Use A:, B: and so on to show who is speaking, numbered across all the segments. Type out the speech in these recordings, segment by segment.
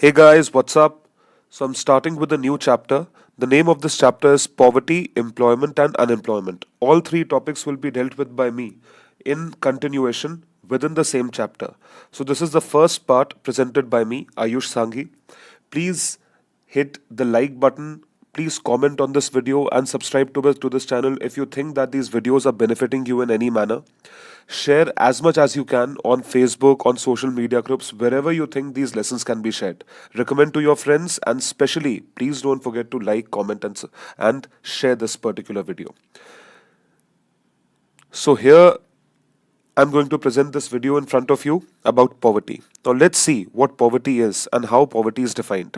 A: Hey guys, what's up? So I'm starting with a new chapter. The name of this chapter is Poverty, Employment and Unemployment. All three topics will be dealt with by me in continuation within the same chapter. So this is the first part presented by me, Ayush Sanghi. Please hit the like button. Please comment on this video and subscribe to this channel if you think that these videos are benefiting you in any manner. Share as much as you can on Facebook, on social media groups, wherever you think these lessons can be shared. Recommend to your friends and especially please don't forget to like, comment and share this particular video. So here I'm going to present this video in front of you about poverty. Now let's see what poverty is and how poverty is defined.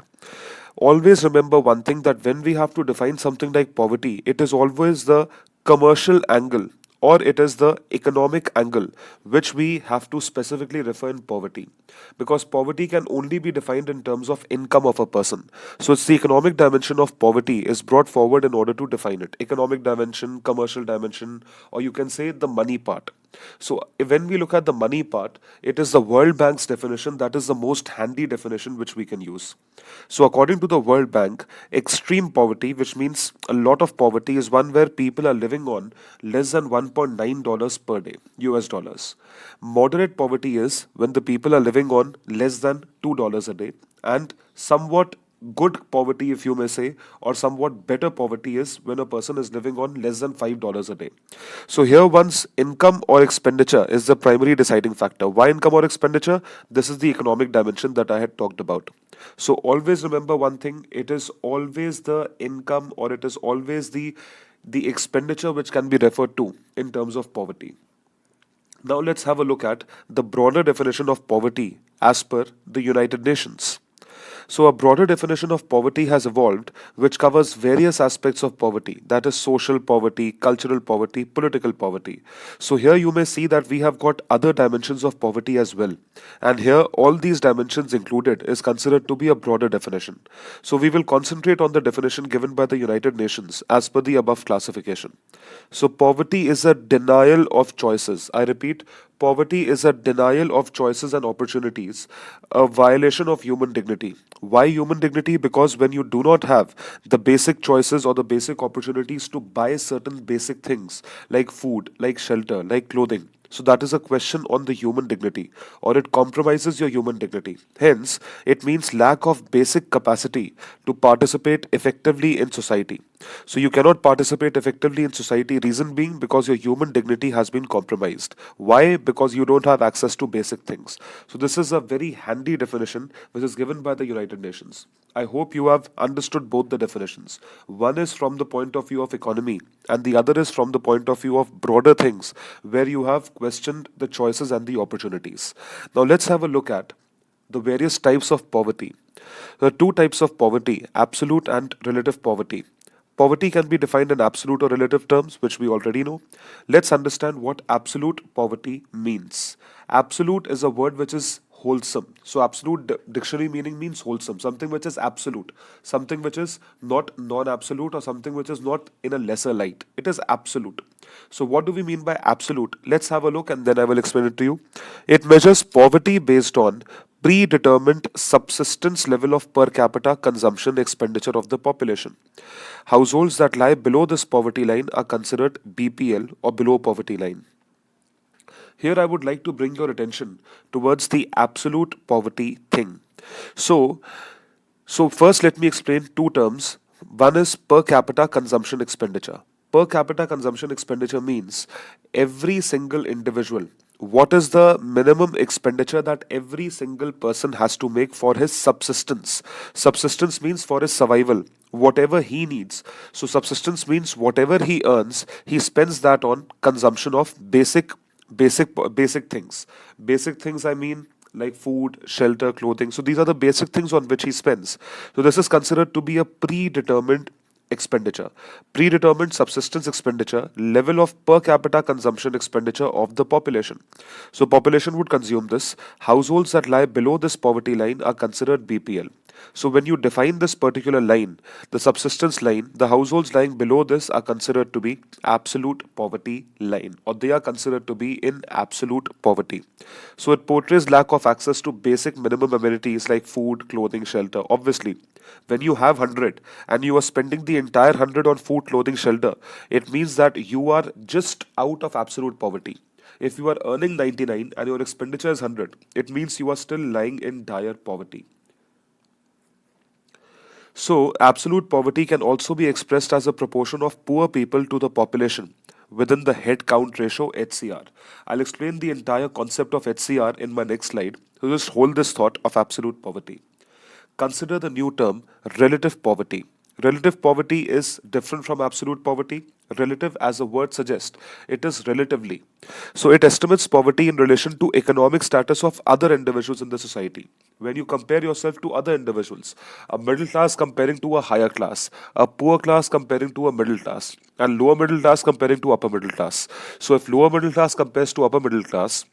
A: Always remember one thing, that when we have to define something like poverty, it is always the commercial angle or it is the economic angle which we have to specifically refer in poverty, because poverty can only be defined in terms of income of a person. So it's the economic dimension of poverty is brought forward in order to define it. Economic dimension, commercial dimension, or you can say the money part. So when we look at the money part, it is the World Bank's definition that is the most handy definition which we can use. So according to the World Bank, extreme poverty, which means a lot of poverty, is one where people are living on less than $1.9 per day, US dollars. Moderate poverty is when the people are living on less than $2 a day, and somewhat good poverty, if you may say, or somewhat better poverty is when a person is living on less than $5 a day. So here one's income or expenditure is the primary deciding factor. Why income or expenditure? This is the economic dimension that I had talked about. So always remember one thing, it is always the income or it is always the expenditure which can be referred to in terms of poverty. Now let's have a look at the broader definition of poverty as per the United Nations. So, a broader definition of poverty has evolved, which covers various aspects of poverty, that is, social poverty, cultural poverty, political poverty. So, here you may see that we have got other dimensions of poverty as well. And here, all these dimensions included is considered to be a broader definition. So, we will concentrate on the definition given by the United Nations as per the above classification. So, poverty is a denial of choices. I repeat, poverty is a denial of choices and opportunities, a violation of human dignity. Why human dignity? Because when you do not have the basic choices or the basic opportunities to buy certain basic things like food, like shelter, like clothing, so that is a question on the human dignity, or it compromises your human dignity. Hence, it means lack of basic capacity to participate effectively in society. So you cannot participate effectively in society, reason being because your human dignity has been compromised. Why? Because you don't have access to basic things. So this is a very handy definition which is given by the United Nations. I hope you have understood both the definitions. One is from the point of view of economy and the other is from the point of view of broader things where you have questioned the choices and the opportunities. Now let's have a look at the various types of poverty. There are two types of poverty, absolute and relative poverty. Poverty can be defined in absolute or relative terms, which we already know. Let's understand what absolute poverty means. Absolute is a word which is wholesome. So, absolute dictionary meaning means wholesome, something which is absolute, something which is not non absolute, or something which is not in a lesser light. It is absolute. So, what do we mean by absolute? Let's have a look and then I will explain it to you. It measures poverty based on predetermined subsistence level of per capita consumption expenditure of the population. Households that lie below this poverty line are considered BPL or below poverty line. Here I would like to bring your attention towards the absolute poverty thing. So, so first let me explain two terms. One is per capita consumption expenditure. Per capita consumption expenditure means every single individual, what is the minimum expenditure that every single person has to make for his subsistence. Subsistence means for his survival, whatever he needs. So subsistence means whatever he earns, he spends that on consumption of basic things. Basic things, I mean, like food, shelter, clothing. So these are the basic things on which he spends. So this is considered to be a predetermined expenditure. Predetermined subsistence expenditure, level of per capita consumption expenditure of the population. So population would consume this. Households that lie below this poverty line are considered BPL. So when you define this particular line, the subsistence line, the households lying below this are considered to be absolute poverty line, or they are considered to be in absolute poverty. So it portrays lack of access to basic minimum amenities like food, clothing, shelter. Obviously, when you have 100 and you are spending the entire 100 on food, clothing, shelter, it means that you are just out of absolute poverty. If you are earning 99 and your expenditure is 100, it means you are still lying in dire poverty. So, absolute poverty can also be expressed as a proportion of poor people to the population within the head count ratio HCR. I'll explain the entire concept of HCR in my next slide. So, just hold this thought of absolute poverty. Consider the new term relative poverty. Relative poverty is different from absolute poverty. Relative, as the word suggests, it is relatively. So it estimates poverty in relation to economic status of other individuals in the society. When you compare yourself to other individuals, a middle class comparing to a higher class, a poor class comparing to a middle class, and lower middle class comparing to upper middle class. So if lower middle class compares to upper middle class,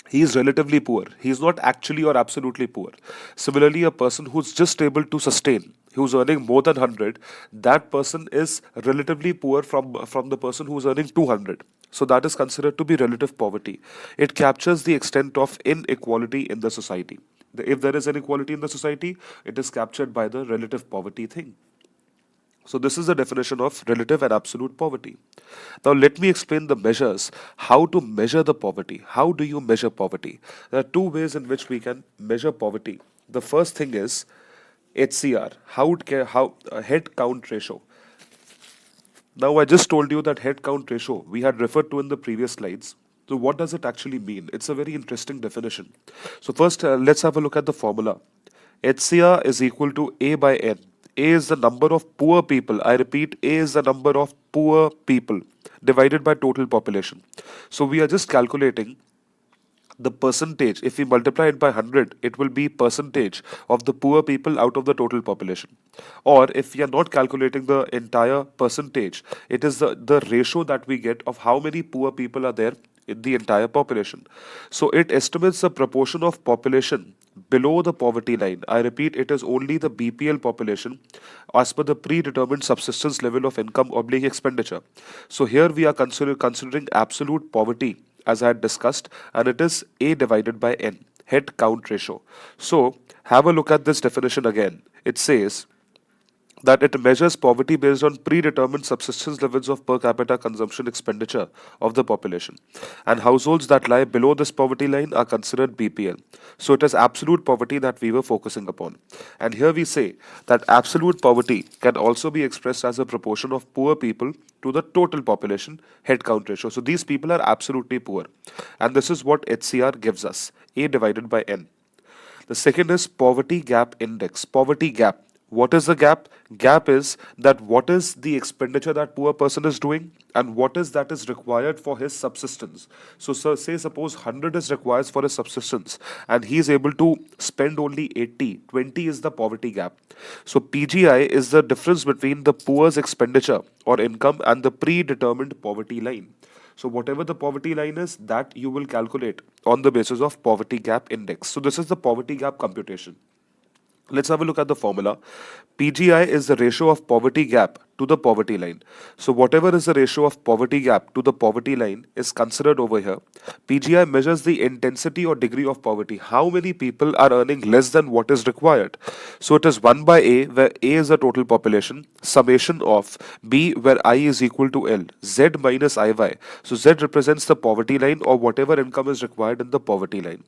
A: he is relatively poor. He is not actually or absolutely poor. Similarly, a person who's just able to sustain, who's earning more than 100, that person is relatively poor from the person who's earning 200. So that is considered to be relative poverty. It captures the extent of inequality in the society. If there is inequality in the society, it is captured by the relative poverty thing. So this is the definition of relative and absolute poverty. Now let me explain the measures, how to measure the poverty. How do you measure poverty? There are two ways in which we can measure poverty. The first thing is HCR, head count ratio. Now I just told you that head count ratio we had referred to in the previous slides. So what does it actually mean? It's a very interesting definition. So first let's have a look at the formula. HCR is equal to A by N. A is the number of poor people. I repeat, A is the number of poor people divided by total population. So we are just calculating the percentage. If we multiply it by 100, it will be percentage of the poor people out of the total population. Or if we are not calculating the entire percentage, it is the ratio that we get of how many poor people are there in the entire population. So it estimates the proportion of population below the poverty line. I repeat, it is only the BPL population as per the predetermined subsistence level of income oblique expenditure. So here we are considering absolute poverty as I had discussed, and it is A divided by N, head count ratio. So have a look at this definition again. It says that it measures poverty based on predetermined subsistence levels of per capita consumption expenditure of the population. And households that lie below this poverty line are considered BPL. So it is absolute poverty that we were focusing upon. And here we say that absolute poverty can also be expressed as a proportion of poor people to the total population head count ratio. So these people are absolutely poor. And this is what HCR gives us, A divided by N. The second is poverty gap index. Poverty gap. What is the gap? Gap is that what is the expenditure that poor person is doing and what is that is required for his subsistence. So say suppose 100 is required for his subsistence and he is able to spend only 80. 20 is the poverty gap. So PGI is the difference between the poor's expenditure or income and the predetermined poverty line. So whatever the poverty line is, that you will calculate on the basis of poverty gap index. So this is the poverty gap computation. Let's have a look at the formula. PGI is the ratio of poverty gap to the poverty line. So whatever is the ratio of poverty gap to the poverty line is considered over here. PGI measures the intensity or degree of poverty. How many people are earning less than what is required? So it is 1 by A, where A is the total population, summation of B, where I is equal to L, Z minus IY. So Z represents the poverty line or whatever income is required in the poverty line.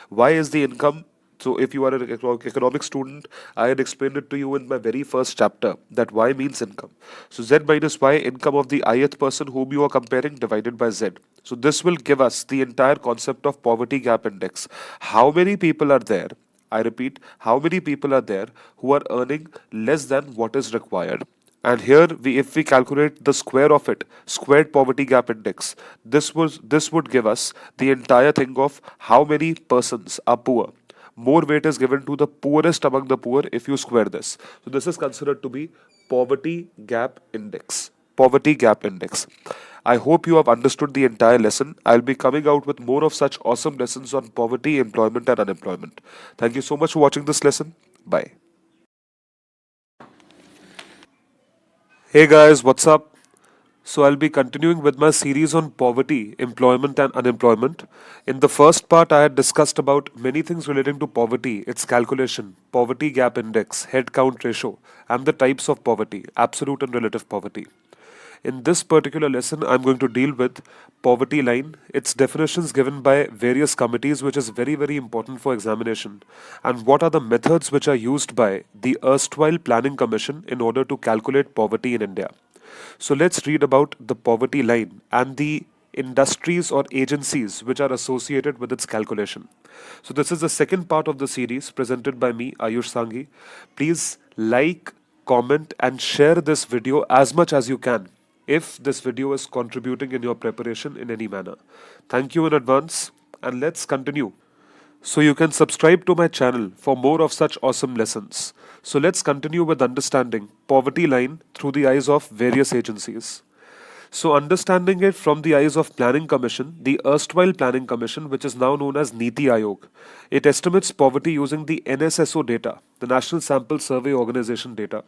A: Y is the income. So if you are an economics student, I had explained it to you in my very first chapter that Y means income. So Z minus Y, income of the ith person whom you are comparing, divided by Z. So this will give us the entire concept of poverty gap index. How many people are there? I repeat, how many people are there who are earning less than what is required? And here, if we calculate the square of it, squared poverty gap index, this would give us the entire thing of how many persons are poor. More weight is given to the poorest among the poor if you square this. So this is considered to be poverty gap index. Poverty gap index. I hope you have understood the entire lesson. I'll be coming out with more of such awesome lessons on poverty, employment and unemployment. Thank you so much for watching this lesson. Bye. Hey guys, what's up? So, I'll be continuing with my series on poverty, employment, and unemployment. In the first part, I had discussed about many things relating to poverty, its calculation, poverty gap index, head count ratio, and the types of poverty, absolute and relative poverty. In this particular lesson, I'm going to deal with poverty line, its definitions given by various committees, which is very, very important for examination, and what are the methods which are used by the erstwhile Planning Commission in order to calculate poverty in India. So let's read about the poverty line and the industries or agencies which are associated with its calculation. So this is the second part of the series presented by me, Ayush Sanghi. Please like, comment and share this video as much as you can if this video is contributing in your preparation in any manner. Thank you in advance and let's continue. So you can subscribe to my channel for more of such awesome lessons. So let's continue with understanding poverty line through the eyes of various agencies. So understanding it from the eyes of Planning Commission, the erstwhile Planning Commission, which is now known as Niti Aayog, it estimates poverty using the NSSO data, the National Sample Survey Organization data.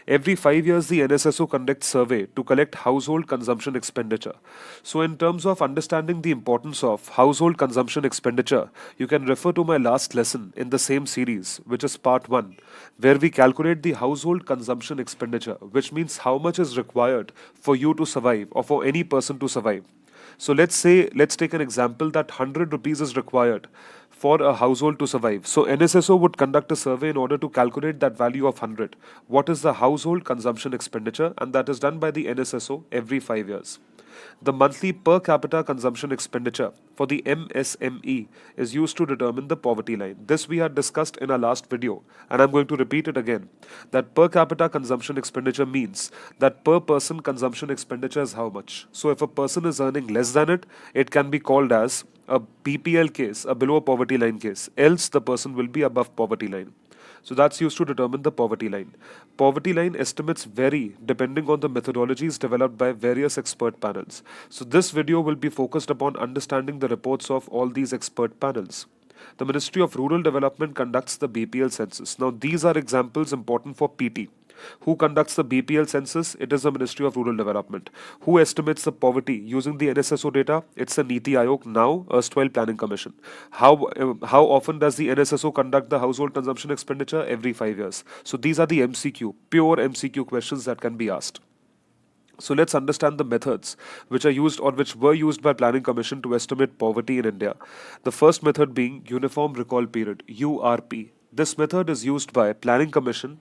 A: Every 5 years, the NSSO conducts survey to collect household consumption expenditure. So in terms of understanding the importance of household consumption expenditure, you can refer to my last lesson in the same series, which is part 1, where we calculate the household consumption expenditure, which means how much is required for you to survive or for any person to survive. So let's take an example that 100 rupees is required for a household to survive. So NSSO would conduct a survey in order to calculate that value of 100. What is the household consumption expenditure? And that is done by the NSSO every 5 years. The monthly per capita consumption expenditure for the MSME is used to determine the poverty line. This we had discussed in our last video, and I'm going to repeat it again. That per capita consumption expenditure means that per person consumption expenditure is how much. So if a person is earning less than it, it can be called as a BPL case, a below poverty line case. Else the person will be above poverty line. So that's used to determine the poverty line. Poverty line estimates vary depending on the methodologies developed by various expert panels. So this video will be focused upon understanding the reports of all these expert panels. The Ministry of Rural Development conducts the BPL census. Now these are examples important for PT. Who conducts the BPL census? It is the Ministry of Rural Development. Who estimates the poverty using the NSSO data? It's the Niti Aayog, now erstwhile Planning Commission. How often does the NSSO conduct the household consumption expenditure? Every 5 years. So these are the MCQ, pure MCQ questions that can be asked. So let's understand the methods which are used or which were used by Planning Commission to estimate poverty in India. The first method being Uniform Recall Period, URP. This method is used by Planning Commission,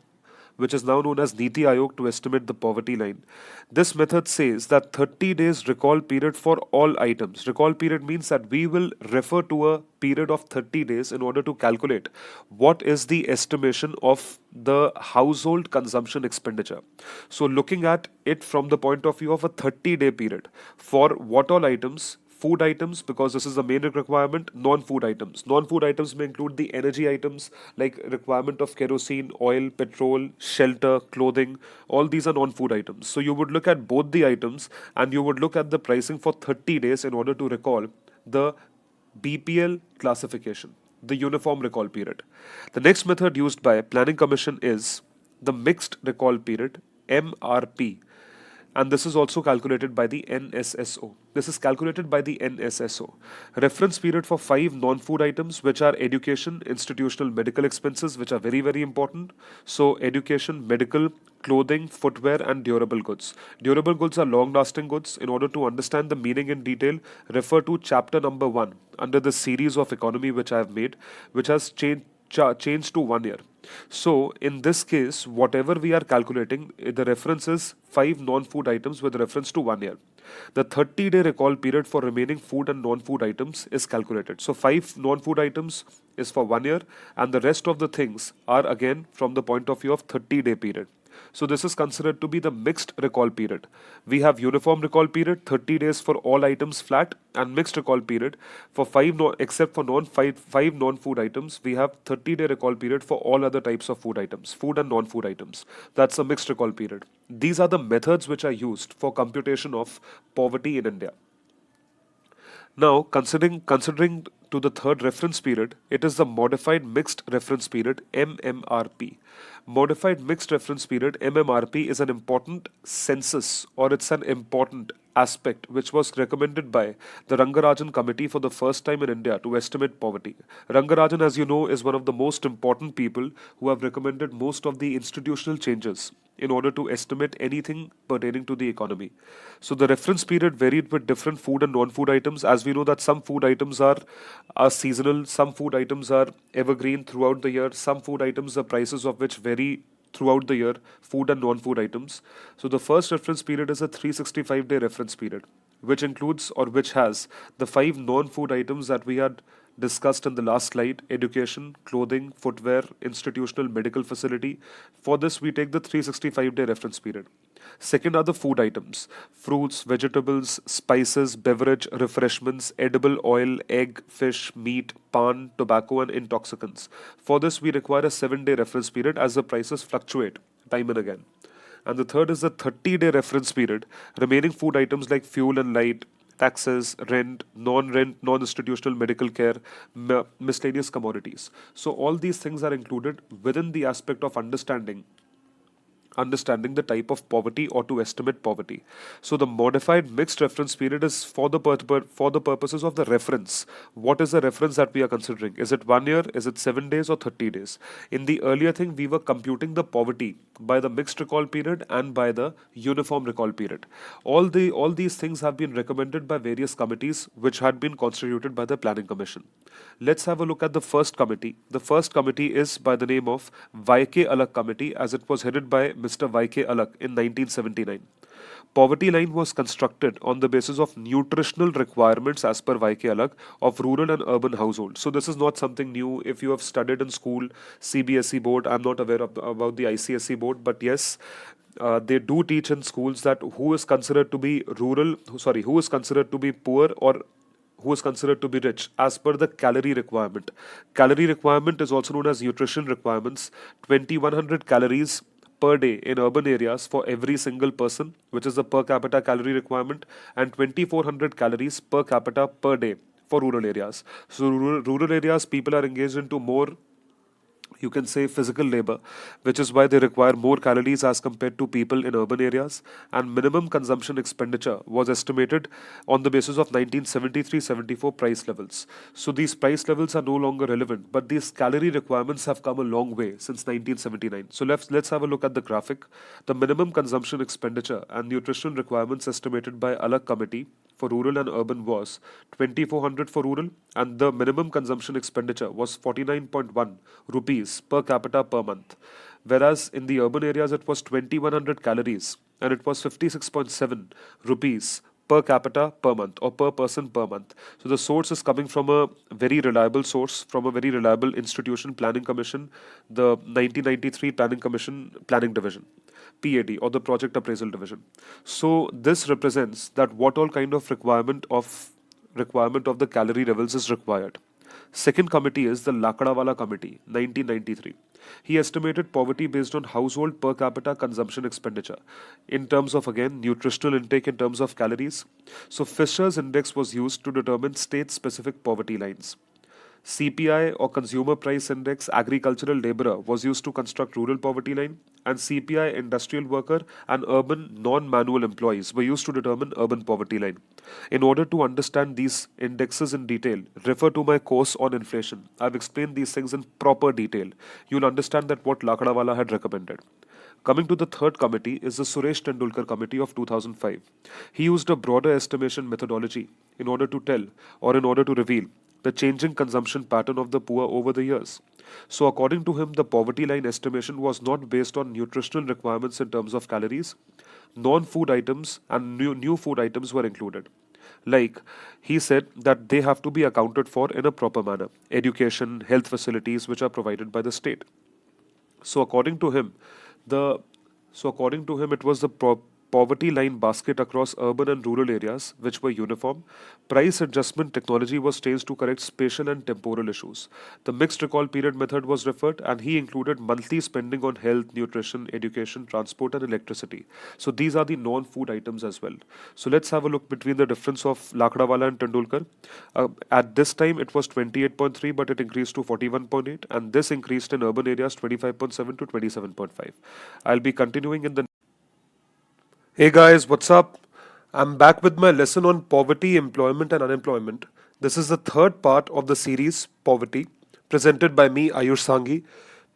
A: which is now known as Niti Aayog, to estimate the poverty line. This method says that 30 days recall period for all items. Recall period means that we will refer to a period of 30 days in order to calculate what is the estimation of the household consumption expenditure. So looking at it from the point of view of a 30-day period, for what all items? Food items, because this is the main requirement. Non-food items, non-food items may include the energy items like requirement of kerosene, oil, petrol, shelter, clothing. All these are non-food items. So you would look at both the items and you would look at the pricing for 30 days in order to recall the BPL classification, the uniform recall period. The next method used by Planning Commission is the mixed recall period, MRP, and this is also calculated by the NSSO. This is calculated by the NSSO. Reference period for 5 non-food items, which are education, institutional medical expenses, which are very, very important. So education, medical, clothing, footwear and durable goods. Durable goods are long-lasting goods. In order to understand the meaning in detail, refer to chapter number 1 under the series of economy which I have made, which has changed to 1 year. So in this case, whatever we are calculating, the reference is 5 non-food items with reference to 1 year. The 30-day recall period for remaining food and non-food items is calculated. So 5 non-food items is for 1 year and the rest of the things are again from the point of view of 30-day period. So this is considered to be the mixed recall period. We have uniform recall period, 30 days for all items flat, and mixed recall period for except for five non-food items. We have 30-day recall period for all other types of food items, food and non-food items. That's a mixed recall period. These are the methods which are used for computation of poverty in India. Now, considering to the third reference period, it is the Modified Mixed Reference Period, MMRP. Modified Mixed Reference Period, MMRP, is an important census, or it's an important aspect which was recommended by the Rangarajan committee for the first time in India to estimate poverty. Rangarajan, as you know, is one of the most important people who have recommended most of the institutional changes in order to estimate anything pertaining to the economy. So the reference period varied with different food and non-food items. As we know that some food items are seasonal, some food items are evergreen throughout the year, some food items, the prices of which vary throughout the year, food and non-food items. So the first reference period is a 365-day reference period, which includes or which has the five non-food items that we had discussed in the last slide: education, clothing, footwear, institutional medical facility. For this, we take the 365-day reference period. Second are the food items: fruits, vegetables, spices, beverage, refreshments, edible oil, egg, fish, meat, pan, tobacco, and intoxicants. For this, we require a 7-day reference period as the prices fluctuate time and again. And the third is the 30-day reference period. Remaining food items like fuel and light, taxes, rent, non-institutional medical care, miscellaneous commodities. So all these things are included within the aspect of understanding the type of poverty or to estimate poverty. So the modified mixed reference period is for the for the purposes of the reference. What is the reference that we are considering? Is it 1 year? Is it 7 days or 30 days? In the earlier thing, we were computing the poverty by the mixed recall period and by the uniform recall period. All these things have been recommended by various committees which had been constituted by the Planning Commission. Let's have a look at the first committee. The first committee is by the name of YK Alagh Committee, as it was headed by Mr. YK Alagh in 1979. Poverty line was constructed on the basis of nutritional requirements as per YK Alagh of rural and urban households. So this is not something new. If you have studied in school, CBSE board, I'm not aware about the ICSE board, but yes, they do teach in schools that who is considered to be who is considered to be poor or who is considered to be rich as per the calorie requirement. Calorie requirement is also known as nutrition requirements. 2100 calories per day in urban areas for every single person, which is the per capita calorie requirement, and 2400 calories per capita per day for rural areas. So rural areas, people are engaged into more, you can say, physical labor, which is why they require more calories as compared to people in urban areas. And minimum consumption expenditure was estimated on the basis of 1973-74 price levels. So these price levels are no longer relevant, but these calorie requirements have come a long way since 1979. So let's have a look at the graphic. The minimum consumption expenditure and nutritional requirements estimated by Alagh Committee for rural and urban was 2400 for rural, and the minimum consumption expenditure was 49.1 rupees per capita per month, whereas in the urban areas it was 2100 calories and it was 56.7 rupees per capita per month or per person per month. So the source is coming from a very reliable source, from a very reliable institution, Planning Commission, the 1993 Planning Commission Planning Division, PAD, or the Project Appraisal Division. So this represents that what all kind of requirement of the calorie levels is required. Second committee is the Lakdawala Committee, 1993. He estimated poverty based on household per capita consumption expenditure in terms of, again, nutritional intake in terms of calories. So Fisher's index was used to determine state-specific poverty lines. CPI, or Consumer Price Index, agricultural laborer, was used to construct rural poverty line, and CPI, industrial worker, and urban non-manual employees were used to determine urban poverty line. In order to understand these indexes in detail, refer to my course on inflation. I've explained these things in proper detail. You'll understand that what Lakdawala had recommended. Coming to the third committee is the Suresh Tendulkar Committee of 2005. He used a broader estimation methodology in order to tell, or in order to reveal, the changing consumption pattern of the poor over the years. So according to him, the poverty line estimation was not based on nutritional requirements in terms of calories. Non-food items and new food items were included. Like, he said that they have to be accounted for in a proper manner. Education, health facilities which are provided by the state. So according to him, it was the poverty line basket across urban and rural areas, which were uniform. Price adjustment technology was changed to correct spatial and temporal issues. The mixed recall period method was referred, and he included monthly spending on health, nutrition, education, transport, and electricity. So these are the non-food items as well. So let's have a look between the difference of Lakdawala and Tendulkar. At this time, it was 28.3, but it increased to 41.8, and this increased in urban areas 25.7 to 27.5. I'll be continuing in the. Hey guys, what's up? I'm back with my lesson on poverty, employment, and unemployment. This is the third part of the series Poverty, presented by me, Ayush Sanghi.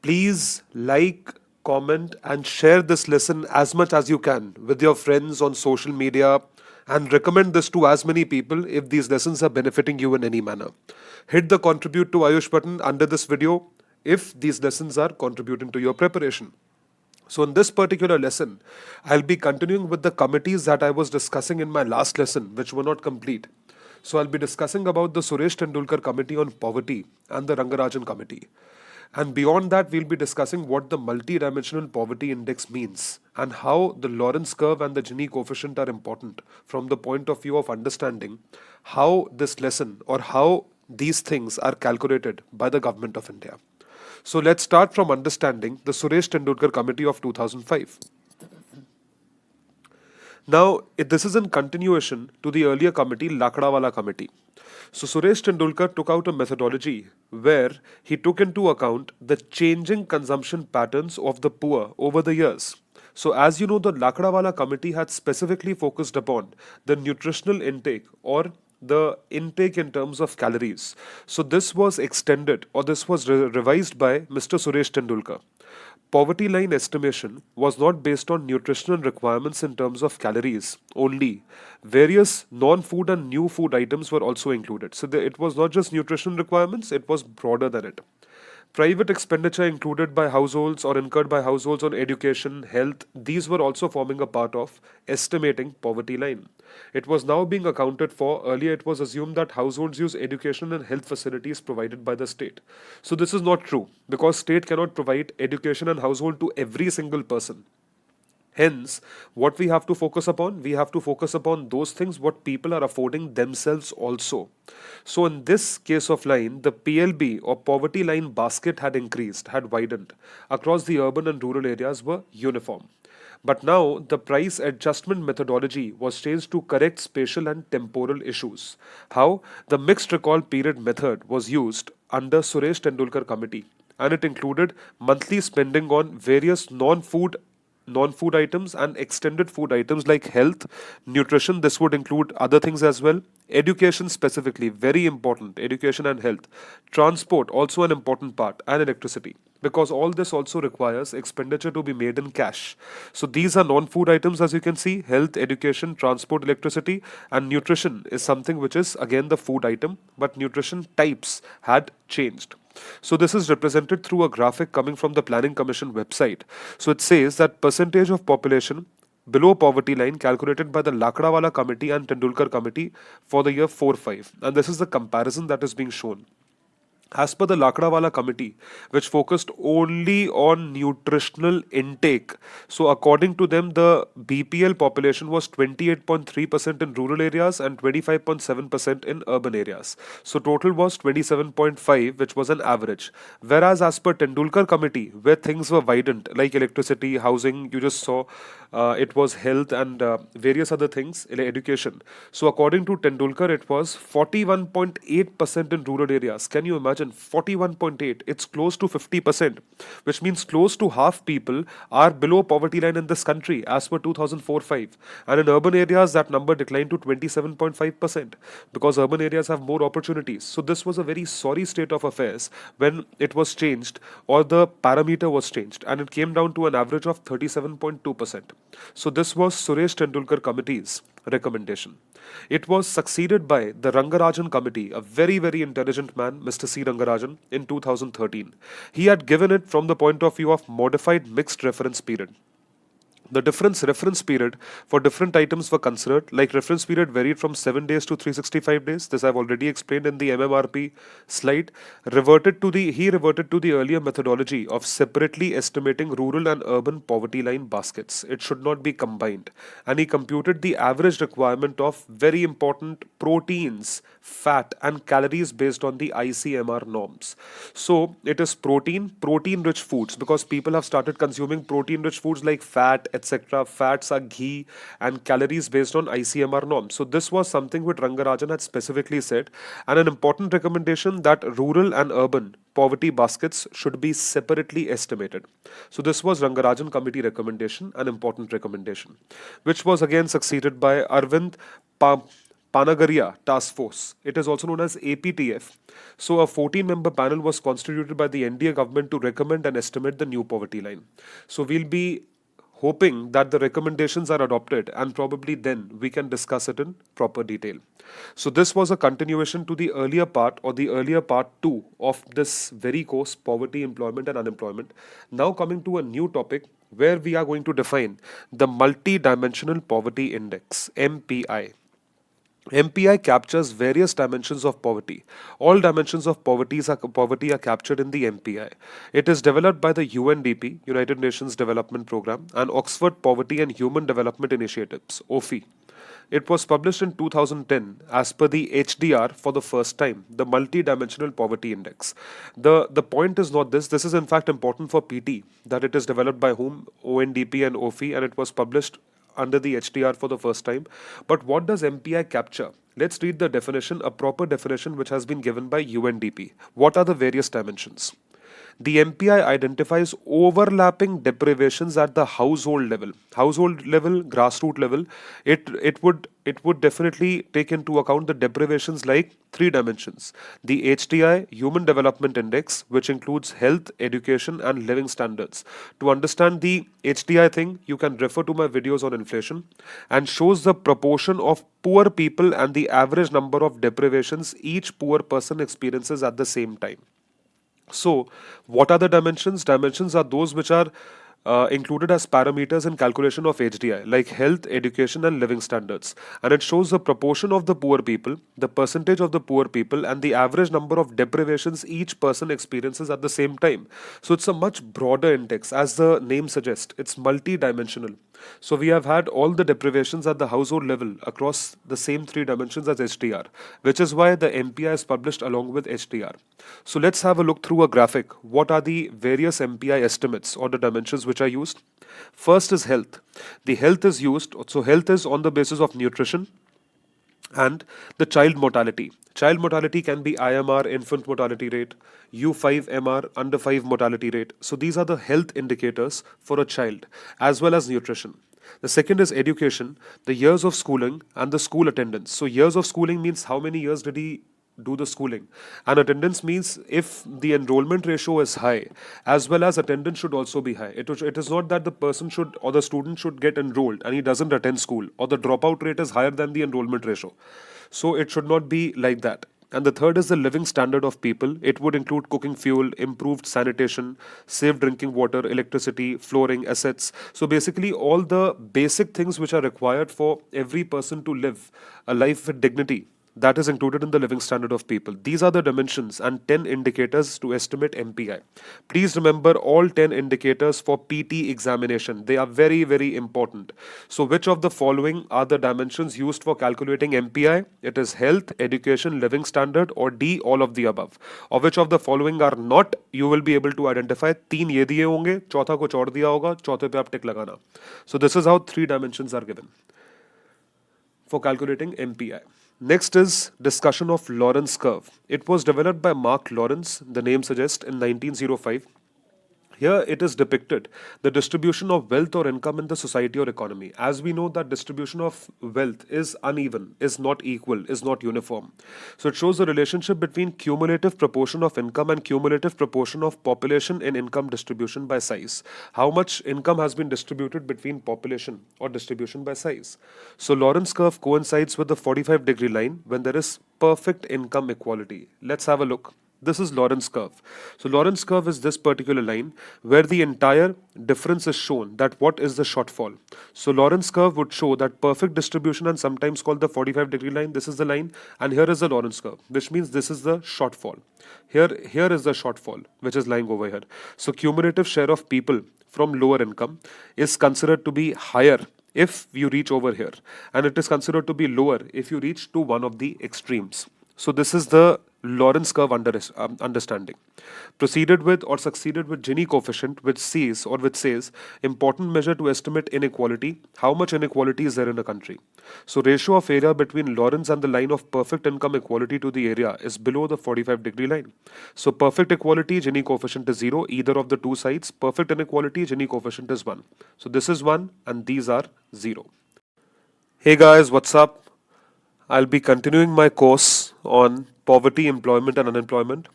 A: Please like, comment, and share this lesson as much as you can with your friends on social media and recommend this to as many people if these lessons are benefiting you in any manner. Hit the contribute to Ayush button under this video if these lessons are contributing to your preparation. So in this particular lesson, I'll be continuing with the committees that I was discussing in my last lesson, which were not complete. So I'll be discussing about the Suresh Tendulkar Committee on Poverty and the Rangarajan Committee. And beyond that, we'll be discussing what the multi-dimensional poverty index means and how the Lorenz curve and the Gini coefficient are important from the point of view of understanding how this lesson or how these things are calculated by the government of India. So let's start from understanding the Suresh Tendulkar Committee of 2005. Now, this is in continuation to the earlier committee, Lakdawala Committee. So Suresh Tendulkar took out a methodology where he took into account the changing consumption patterns of the poor over the years. So as you know, the Lakdawala Committee had specifically focused upon the nutritional intake or the intake in terms of calories. So this was extended or this was revised by Mr. Suresh Tendulkar. Poverty line estimation was not based on nutritional requirements in terms of calories only. Various non-food and new food items were also included. So it was not just nutritional requirements, it was broader than it. Private expenditure included by households or incurred by households on education, health, these were also forming a part of estimating poverty line. It was now being accounted for. Earlier, it was assumed that households use education and health facilities provided by the state. So this is not true because state cannot provide education and household to every single person. Hence, what we have to focus upon? We have to focus upon those things what people are affording themselves also. So in this case of line, the PLB or poverty line basket had increased, had widened. Across the urban and rural areas were uniform. But now the price adjustment methodology was changed to correct spatial and temporal issues. How? The mixed recall period method was used under Suresh Tendulkar Committee, and it included monthly spending on various non-food items and extended food items like health, nutrition. This would include other things as well. Education specifically, very important. Education and health. Transport, also an important part, and electricity. Because all this also requires expenditure to be made in cash. So these are non-food items, as you can see: health, education, transport, electricity, and nutrition is something which is again the food item, but nutrition types had changed. So this is represented through a graphic coming from the Planning Commission website. So it says that percentage of population below poverty line calculated by the Lakdawala Committee and Tendulkar Committee for the year 4-5. And this is the comparison that is being shown. As per the Lakdawala Committee, which focused only on nutritional intake, so according to them, the BPL population was 28.3% in rural areas and 25.7% in urban areas. So total was 27.5, which was an average. Whereas as per Tendulkar Committee, where things were widened, like electricity, housing, you just saw, it was health and various other things, education. So according to Tendulkar, it was 41.8% in rural areas. Can you imagine? 41.8, it's close to 50%, which means close to half people are below poverty line in this country as per 2004-5. And in urban areas, that number declined to 27.5% because urban areas have more opportunities. So this was a very sorry state of affairs when it was changed or the parameter was changed, and it came down to an average of 37.2%. So this was Suresh Tendulkar Committee's recommendation. It was succeeded by the Rangarajan Committee, a very, very intelligent man, Mr. C. Rangarajan, in 2013. He had given it from the point of view of modified mixed reference period. The difference reference period for different items were considered, like reference period varied from 7 days to 365 days. This I've already explained in the MMRP slide. He reverted to the earlier methodology of separately estimating rural and urban poverty line baskets. It should not be combined. And he computed the average requirement of very important proteins, fat, and calories based on the ICMR norms. So it is protein rich foods, because people have started consuming protein rich foods like fat, etc. Fats are ghee, and calories based on ICMR norms. So this was something which Rangarajan had specifically said, and an important recommendation that rural and urban poverty baskets should be separately estimated. So this was Rangarajan committee recommendation, an important recommendation, which was again succeeded by Arvind Panagaria Task Force. It is also known as APTF. So, a 14-member panel was constituted by the NDA government to recommend and estimate the new poverty line. So, we'll be hoping that the recommendations are adopted, and probably then we can discuss it in proper detail. So, this was a continuation to the earlier part, or the earlier part 2 of this very course, poverty, employment, and unemployment. Now, coming to a new topic where we are going to define the multi-dimensional poverty index, MPI. MPI captures various dimensions of poverty. All dimensions of poverty are captured in the MPI. It is developed by the UNDP, United Nations Development Programme, and Oxford Poverty and Human Development Initiatives, OFI. It was published in 2010 as per the HDR for the first time, the Multi-Dimensional Poverty Index. The point is not this. This is in fact important for PT, that it is developed by whom? ONDP and OFI, and it was published under the HDR for the first time. But what does MPI capture? Let's read the definition, a proper definition which has been given by UNDP. What are the various dimensions? The MPI identifies overlapping deprivations at the household level. Household level, grassroots level, it would definitely take into account the deprivations like three dimensions. The HDI, Human Development Index, which includes health, education, and living standards. To understand the HDI thing, you can refer to my videos on inflation, and shows the proportion of poor people and the average number of deprivations each poor person experiences at the same time. So, what are the dimensions? Dimensions are those which are included as parameters in calculation of HDI, like health, education, and living standards. And it shows the proportion of the poor people, the percentage of the poor people, and the average number of deprivations each person experiences at the same time. So, it's a much broader index. As the name suggests, it's multi-dimensional. So we have had all the deprivations at the household level across the same three dimensions as HDR, which is why the MPI is published along with HDR. So let's have a look through a graphic. What are the various MPI estimates or the dimensions which are used? First is health. The health is used, so health is on the basis of nutrition and the child mortality. Child mortality can be IMR, infant mortality rate, U5MR, under 5 mortality rate. So these are the health indicators for a child, as well as nutrition. The second is education, the years of schooling and the school attendance. So years of schooling means how many years did he do the schooling, and attendance means if the enrollment ratio is high, as well as attendance should also be high. It is not that the person should or the student should get enrolled and he doesn't attend school, or the dropout rate is higher than the enrollment ratio. So it should not be like that. And the third is the living standard of people. It would include cooking fuel, improved sanitation, safe drinking water, electricity, flooring, assets. So basically all the basic things which are required for every person to live a life with dignity, that is included in the living standard of people. These are the dimensions and 10 indicators to estimate MPI. Please remember all 10 indicators for PT examination. They are very, very important. So which of the following are the dimensions used for calculating MPI? It is health, education, living standard, or D, all of the above. Or which of the following are not? You will be able to identify. तीन ये दिए होंगे, चौथा को छोड़ दिया होगा, चौथे पे आप टिक लगाना. So this is how 3 dimensions are given for calculating MPI. Next is discussion of Lorenz curve. It was developed by Mark Lorenz, the name suggests, in 1905. Here it is depicted the distribution of wealth or income in the society or economy. As we know that distribution of wealth is uneven, is not equal, is not uniform. So it shows the relationship between cumulative proportion of income and cumulative proportion of population in income distribution by size. How much income has been distributed between population or distribution by size. So Lorenz curve coincides with the 45-degree line when there is perfect income equality. Let's have a look. This is Lorenz curve. So Lorenz curve is this particular line where the entire difference is shown, that what is the shortfall. So Lorenz curve would show that perfect distribution, and sometimes called the 45-degree line. This is the line, and here is the Lorenz curve, which means this is the shortfall. Here is the shortfall, which is lying over here. So cumulative share of people from lower income is considered to be higher if you reach over here, and it is considered to be lower if you reach to one of the extremes. So this is the Lorenz curve understanding. Proceeded with or succeeded with Gini coefficient, which says important measure to estimate inequality. How much inequality is there in a country? So ratio of area between Lorenz and the line of perfect income equality to the area is below the 45-degree line. So perfect equality, Gini coefficient is 0, either of the two sides. Perfect inequality, Gini coefficient is 1. So this is 1 and these are 0. Hey guys, what's up? I'll be continuing my course on poverty, employment, and unemployment.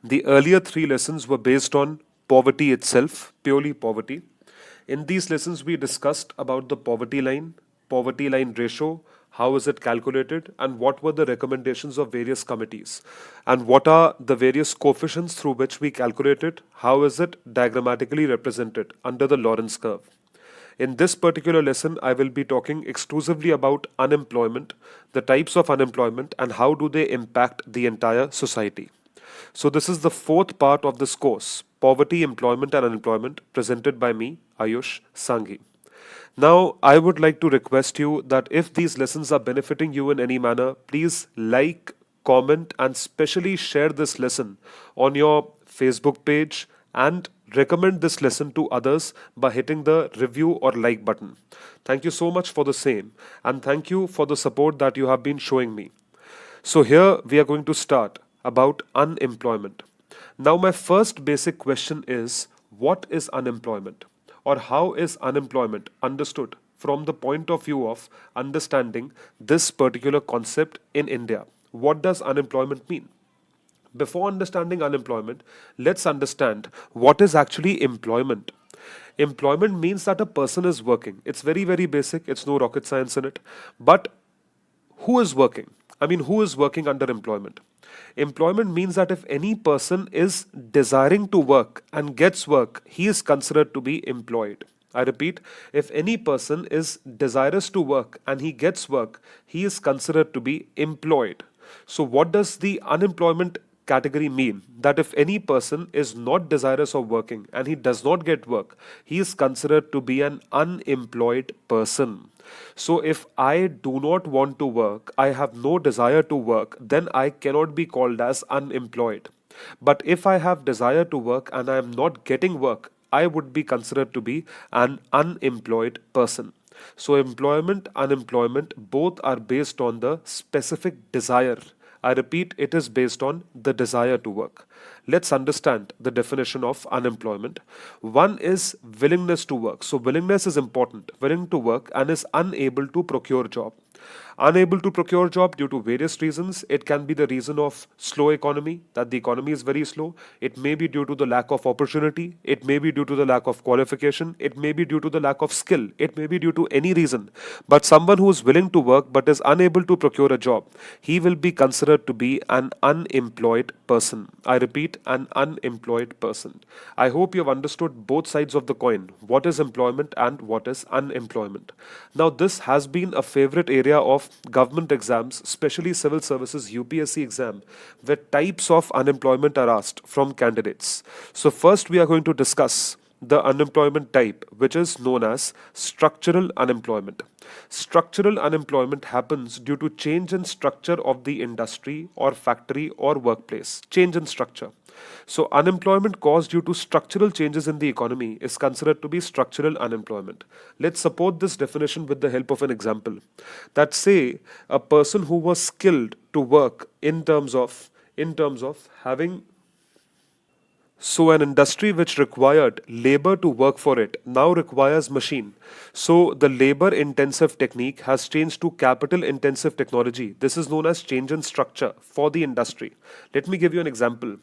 A: The earlier 3 lessons were based on poverty itself, purely poverty. In these lessons, we discussed about the poverty line ratio, how is it calculated, and what were the recommendations of various committees, and what are the various coefficients through which we calculate it, how is it diagrammatically represented under the Lorenz curve. In this particular lesson, I will be talking exclusively about unemployment, the types of unemployment, and how do they impact the entire society. So this is the 4th part of this course, Poverty, Employment and Unemployment, presented by me, Ayush Sanghi. Now, I would like to request you that if these lessons are benefiting you in any manner, please like, comment, and specially share this lesson on your Facebook page and recommend this lesson to others by hitting the review or like button. Thank you so much for the same, and thank you for the support that you have been showing me. So here we are going to start about unemployment. Now my first basic question is, what is unemployment, or how is unemployment understood from the point of view of understanding this particular concept in India? What does unemployment mean? Before understanding unemployment, let's understand what is actually employment. Employment means that a person is working. It's very, very basic. It's no rocket science in it. But who is working? I mean, who is working under employment? Employment means that if any person is desiring to work and gets work, he is considered to be employed. I repeat, if any person is desirous to work and he gets work, he is considered to be employed. So, what does the unemployment category mean? That if any person is not desirous of working and he does not get work, he is considered to be an unemployed person. So if I do not want to work, I have no desire to work, then I cannot be called as unemployed. But if I have desire to work and I am not getting work, I would be considered to be an unemployed person. So employment, unemployment, both are based on the specific desire. I repeat, it is based on the desire to work. Let's understand the definition of unemployment. One is willingness to work. So willingness is important. Willing to work and is unable to procure job. Unable to procure job due to various reasons. It can be the reason of slow economy, that the economy is very slow. It may be due to the lack of opportunity. It may be due to the lack of qualification. It may be due to the lack of skill. It may be due to any reason. But someone who is willing to work but is unable to procure a job, he will be considered to be an unemployed person. I repeat, an unemployed person. I hope you have understood both sides of the coin. What is employment and what is unemployment? Now, this has been a favorite area of government exams, especially civil services UPSC exam, where types of unemployment are asked from candidates. So first we are going to discuss the unemployment type, which is known as structural unemployment. Structural unemployment happens due to change in structure of the industry or factory or workplace. Change in structure. So unemployment caused due to structural changes in the economy is considered to be structural unemployment. Let's support this definition with the help of an example. That say a person who was skilled to work in terms of having, so an industry which required labor to work for it now requires machine. So the labor intensive technique has changed to capital intensive technology. This is known as change in structure for the industry. Let me give you an example.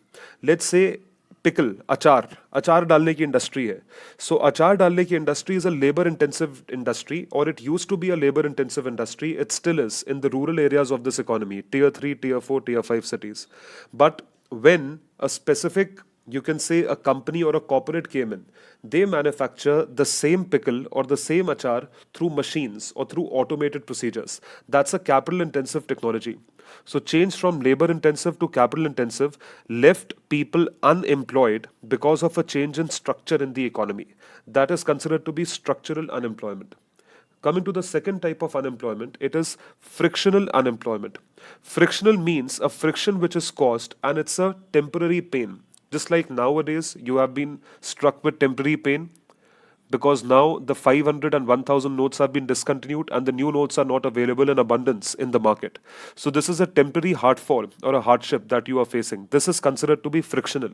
A: Let's say pickle अचार डालने की industry है. So अचार डालने की industry is a labour intensive industry, और it use to be a labour intensive industry. It still is in the rural areas of this economy, tier 3, tier 4, tier 5 cities. But when a specific, you can say a company or a corporate came in, they manufacture the same pickle or the same achar through machines or through automated procedures. That's a capital intensive technology. So change from labor intensive to capital intensive left people unemployed because of a change in structure in the economy. That is considered to be structural unemployment. Coming to the second type of unemployment, it is frictional unemployment. Frictional means a friction which is caused and it's a temporary pain. Just like nowadays, you have been struck with temporary pain because now the 500 and 1000 notes have been discontinued and the new notes are not available in abundance in the market. So this is a temporary hardfall or a hardship that you are facing. This is considered to be frictional.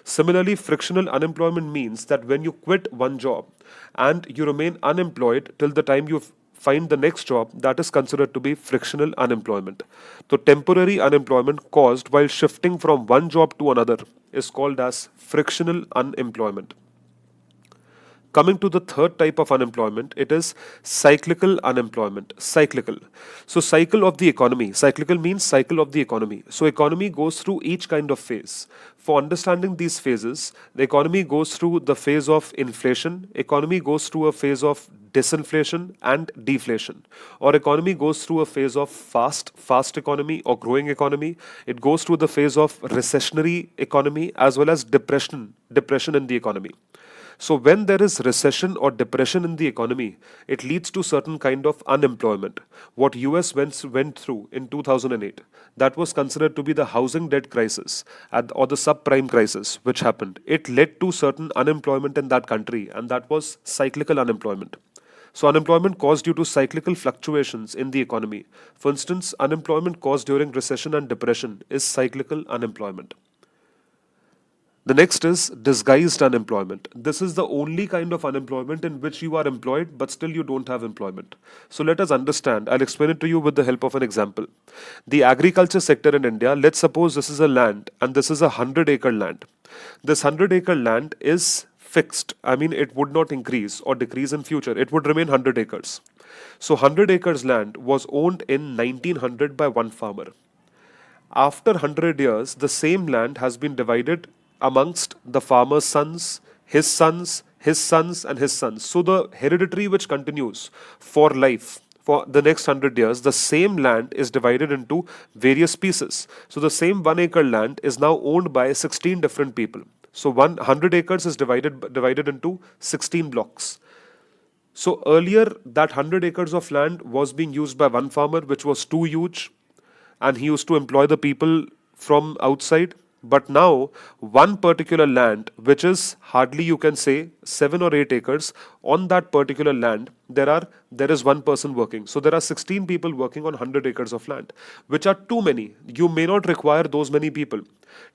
A: Similarly, frictional unemployment means that when you quit one job and you remain unemployed till the time you find the next job, that is considered to be frictional unemployment. So temporary unemployment caused while shifting from one job to another is called as frictional unemployment. Coming to the third type of unemployment, it is cyclical unemployment. Cyclical. So cycle of the economy. Cyclical means cycle of the economy. So economy goes through each kind of phase. For understanding these phases, the economy goes through the phase of inflation, economy goes through a phase of disinflation and deflation. Or economy goes through a phase of fast economy or growing economy. It goes through the phase of recessionary economy as well as depression in the economy. So when there is recession or depression in the economy, it leads to certain kind of unemployment. What US went through in 2008, that was considered to be the housing debt crisis or the subprime crisis which happened. It led to certain unemployment in that country and that was cyclical unemployment. So unemployment caused due to cyclical fluctuations in the economy. For instance, unemployment caused during recession and depression is cyclical unemployment. The next is disguised unemployment. This is the only kind of unemployment in which you are employed but still you don't have employment. So let us understand. I'll explain it to you with the help of an example. The agriculture sector in India, let's suppose this is a land and this is a 100-acre land. This 100-acre land is fixed. I mean, it would not increase or decrease in future. It would remain 100 acres. So 100 acres land was owned in 1900 by one farmer. After 100 years, the same land has been divided amongst the farmer's sons, his sons, his sons, and his sons. So the hereditary which continues for life, for the next 100 years, the same land is divided into various pieces. So the same 1 acre land is now owned by 16 different people. So 100 acres is divided into 16 blocks. So earlier that 100 acres of land was being used by one farmer, which was too huge, and he used to employ the people from outside. But now, one particular land, which is hardly you can say 7 or 8 acres, on that particular land, there is one person working. So there are 16 people working on 100 acres of land, which are too many. You may not require those many people.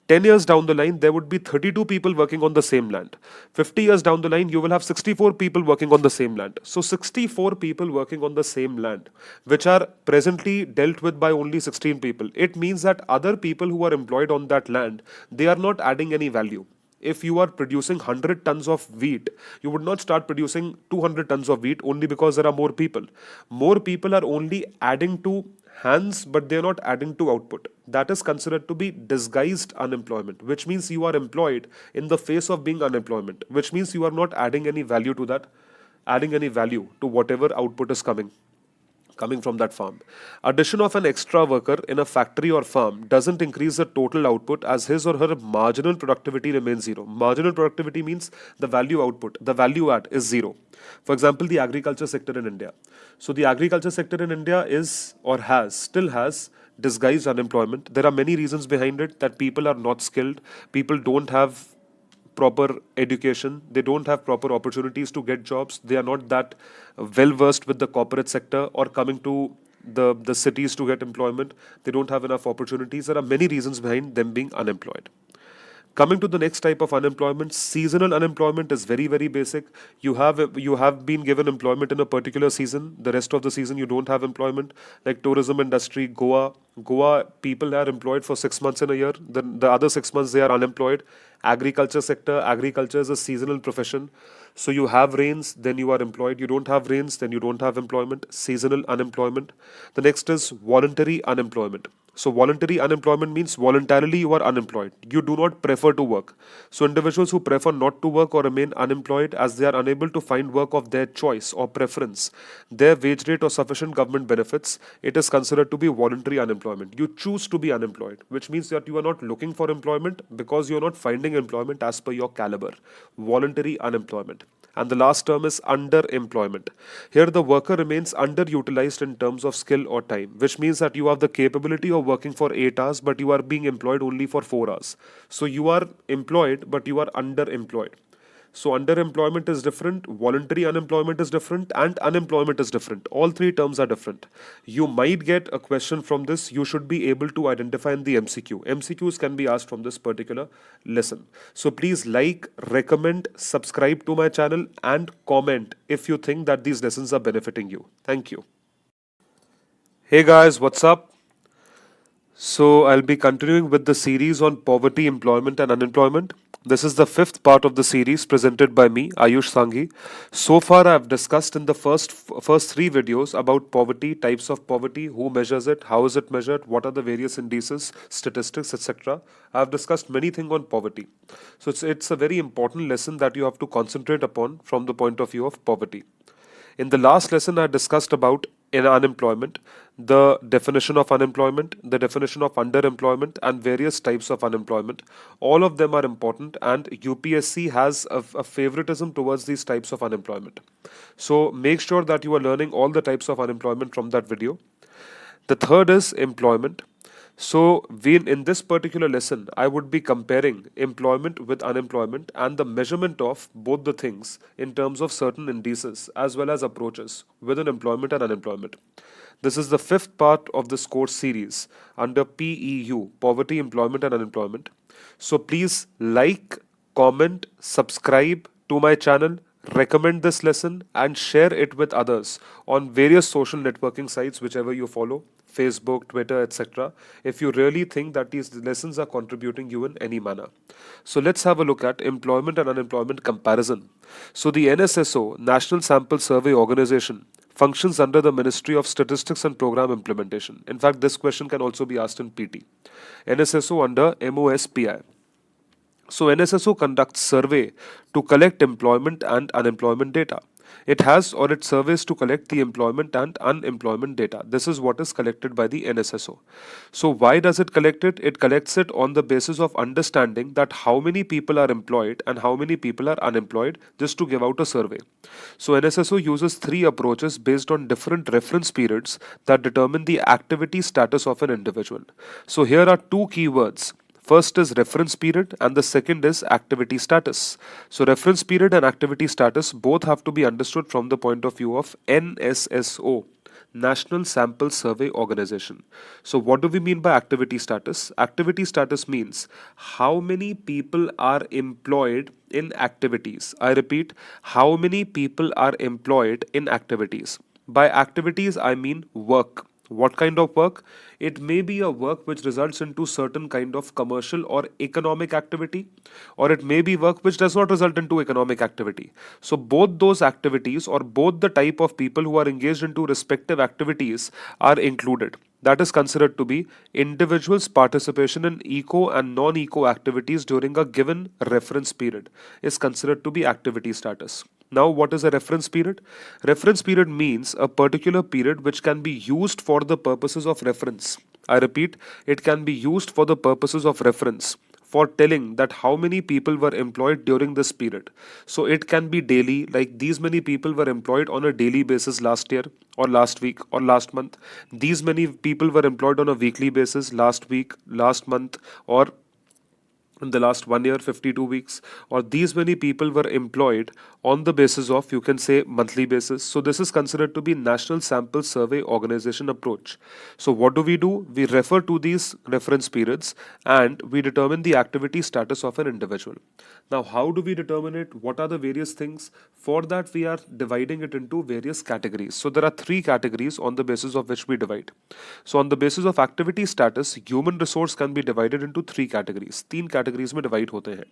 A: 10 years down the line, there would be 32 people working on the same land. 50 years down the line, you will have 64 people working on the same land. So 64 people working on the same land, which are presently dealt with by only 16 people. It means that other people who are employed on that land, they are not adding any value. If you are producing 100 tons of wheat, you would not start producing 200 tons of wheat only because there are more people. More people are only adding to hands, but they're not adding to output. That is considered to be disguised unemployment, which means you are employed in the face of being unemployment, which means you are not adding any value to that, adding any value to whatever output is coming from that farm. Addition of an extra worker in a factory or farm doesn't increase the total output as his or her marginal productivity remains zero. Marginal productivity means the value output, the value add is zero. For example, the agriculture sector in India. So the agriculture sector in India is or still has disguised unemployment. There are many reasons behind it, that people are not skilled, people don't have proper education, they don't have proper opportunities to get jobs, they are not that well versed with the corporate sector or coming to the cities to get employment, they don't have enough opportunities. There are many reasons behind them being unemployed. Coming to the next type of unemployment, seasonal unemployment is very, very basic. You have been given employment in a particular season. The rest of the season you don't have employment. Like tourism industry, Goa people are employed for 6 months in a year. The other 6 months they are unemployed. Agriculture sector, agriculture is a seasonal profession. So you have rains, then you are employed. You don't have rains, then you don't have employment. Seasonal unemployment. The next is voluntary unemployment. So voluntary unemployment means voluntarily you are unemployed. You do not prefer to work. So individuals who prefer not to work or remain unemployed as they are unable to find work of their choice or preference, their wage rate or sufficient government benefits, it is considered to be voluntary unemployment. You choose to be unemployed, which means that you are not looking for employment because you are not finding employment as per your caliber. Voluntary unemployment. And the last term is underemployment. Here, the worker remains underutilized in terms of skill or time, which means that you have the capability of working for 8 hours, but you are being employed only for 4 hours. So you are employed, but you are underemployed. So underemployment is different, voluntary unemployment is different, and unemployment is different. All three terms are different. You might get a question from this. You should be able to identify in the MCQ. MCQs can be asked from this particular lesson. So please like, recommend, subscribe to my channel and comment if you think that these lessons are benefiting you. Thank you. Hey guys, what's up? So I'll be continuing with the series on poverty, employment and unemployment. This is the fifth part of the series presented by me, Ayush Sanghi. So far I've discussed in the first three videos about poverty, types of poverty, who measures it, how is it measured, what are the various indices, statistics, etc. I've discussed many things on poverty. So it's a very important lesson that you have to concentrate upon from the point of view of poverty. In the last lesson, I discussed about unemployment, the definition of unemployment, the definition of underemployment, and various types of unemployment. All of them are important, and UPSC has a favoritism towards these types of unemployment. So make sure that you are learning all the types of unemployment from that video. The third is employment. So in this particular lesson, I would be comparing employment with unemployment and the measurement of both the things in terms of certain indices as well as approaches within employment and unemployment. This is the fifth part of this course series under PEU, Poverty, Employment and Unemployment. So please like, comment, subscribe to my channel, recommend this lesson and share it with others on various social networking sites, whichever you follow. Facebook, Twitter, etc. if you really think that these lessons are contributing you in any manner. So let's have a look at employment and unemployment comparison. So the NSSO, National Sample Survey Organization, functions under the Ministry of Statistics and Program Implementation. In fact, this question can also be asked in PT. NSSO under MOSPI. So NSSO conducts survey to collect employment and unemployment data. It has or it surveys to collect the employment and unemployment data. This is what is collected by the NSSO. So why does it collect it? It collects it on the basis of understanding that how many people are employed and how many people are unemployed, just to give out a survey. So NSSO uses three approaches based on different reference periods that determine the activity status of an individual. So here are two keywords. First is reference period and the second is activity status. So reference period and activity status both have to be understood from the point of view of NSSO, National Sample Survey Organization. So what do we mean by activity status? Activity status means how many people are employed in activities. I repeat, how many people are employed in activities. By activities, I mean work. What kind of work? It may be a work which results into certain kind of commercial or economic activity, or it may be work which does not result into economic activity. So both those activities or both the type of people who are engaged into respective activities are included. That is considered to be individuals' participation in eco and non-eco activities during a given reference period is considered to be activity status. Now, what is a reference period? Reference period means a particular period which can be used for the purposes of reference. I repeat, it can be used for the purposes of reference for telling that how many people were employed during this period. So it can be daily, like these many people were employed on a daily basis last year or last week or last month. These many people were employed on a weekly basis last week, last month, or in the last 1 year, 52 weeks, or these many people were employed on the basis of, you can say, monthly basis. So this is considered to be National Sample Survey Organization approach. So what do? We refer to these reference periods and we determine the activity status of an individual. Now, how do we determine it? What are the various things? For that, we are dividing it into various categories. So there are three categories on the basis of which we divide. So on the basis of activity status, human resource can be divided into three categories. तीन categories में divide होते हैं.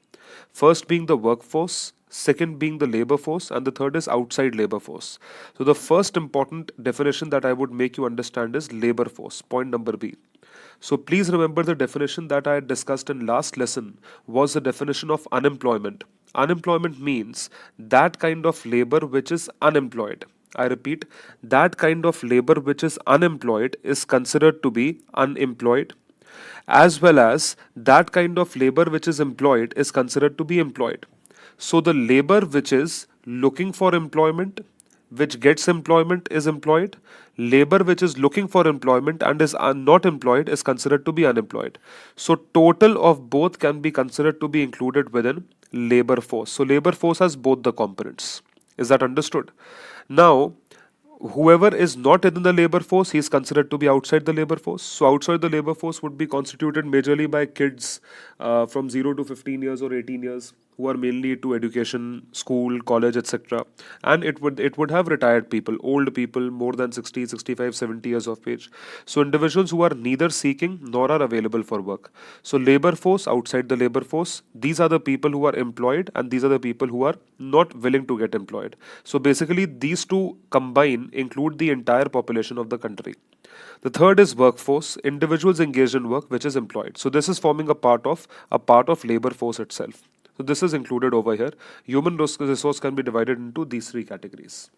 A: First being the workforce, second being the labor force, and the third is outside labor force. So the first important definition that I would make you understand is labor force. Point number B. So please remember the definition that I had discussed in last lesson was the definition of unemployment. Unemployment means that kind of labor which is unemployed. I repeat, that kind of labor which is unemployed is considered to be unemployed, as well as that kind of labor which is employed is considered to be employed. So the labor which is looking for employment, which gets employment, is employed. Labor which is looking for employment and is not employed is considered to be unemployed. So total of both can be considered to be included within labor force. So labor force has both the components. Is that understood? Now, whoever is not in the labor force, he is considered to be outside the labor force. So outside the labor force would be constituted majorly by kids from 0 to 15 years or 18 years, who are mainly to education, school, college, etc. And it would have retired people, old people, more than 60, 65, 70 years of age. So individuals who are neither seeking nor are available for work. So labor force, outside the labor force, these are the people who are employed and these are the people who are not willing to get employed. So basically these two combine include the entire population of the country. The third is workforce, individuals engaged in work which is employed. So this is forming a part of labor force itself. So this is included over here. Human resource can be divided into these three categories.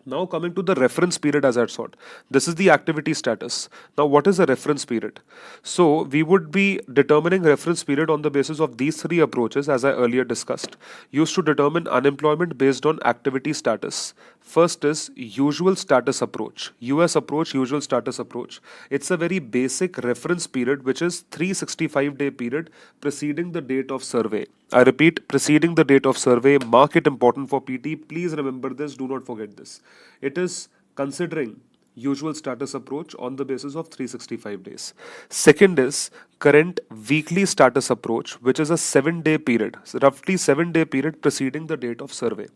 A: Now coming to the reference period, as I had sought. This is the activity status. Now what is a reference period? So we would be determining reference period on the basis of these three approaches, as I earlier discussed, used to determine unemployment based on activity status. First is usual status approach. US approach, usual status approach. It's a very basic reference period which is 365-day period preceding the date of survey. I repeat, preceding the date of survey. Mark it important for PT. Please remember this. Do not forget this. It is considering usual status approach on the basis of 365 days. Second is current weekly status approach, which is a 7-day period, so roughly 7-day period preceding the date of survey.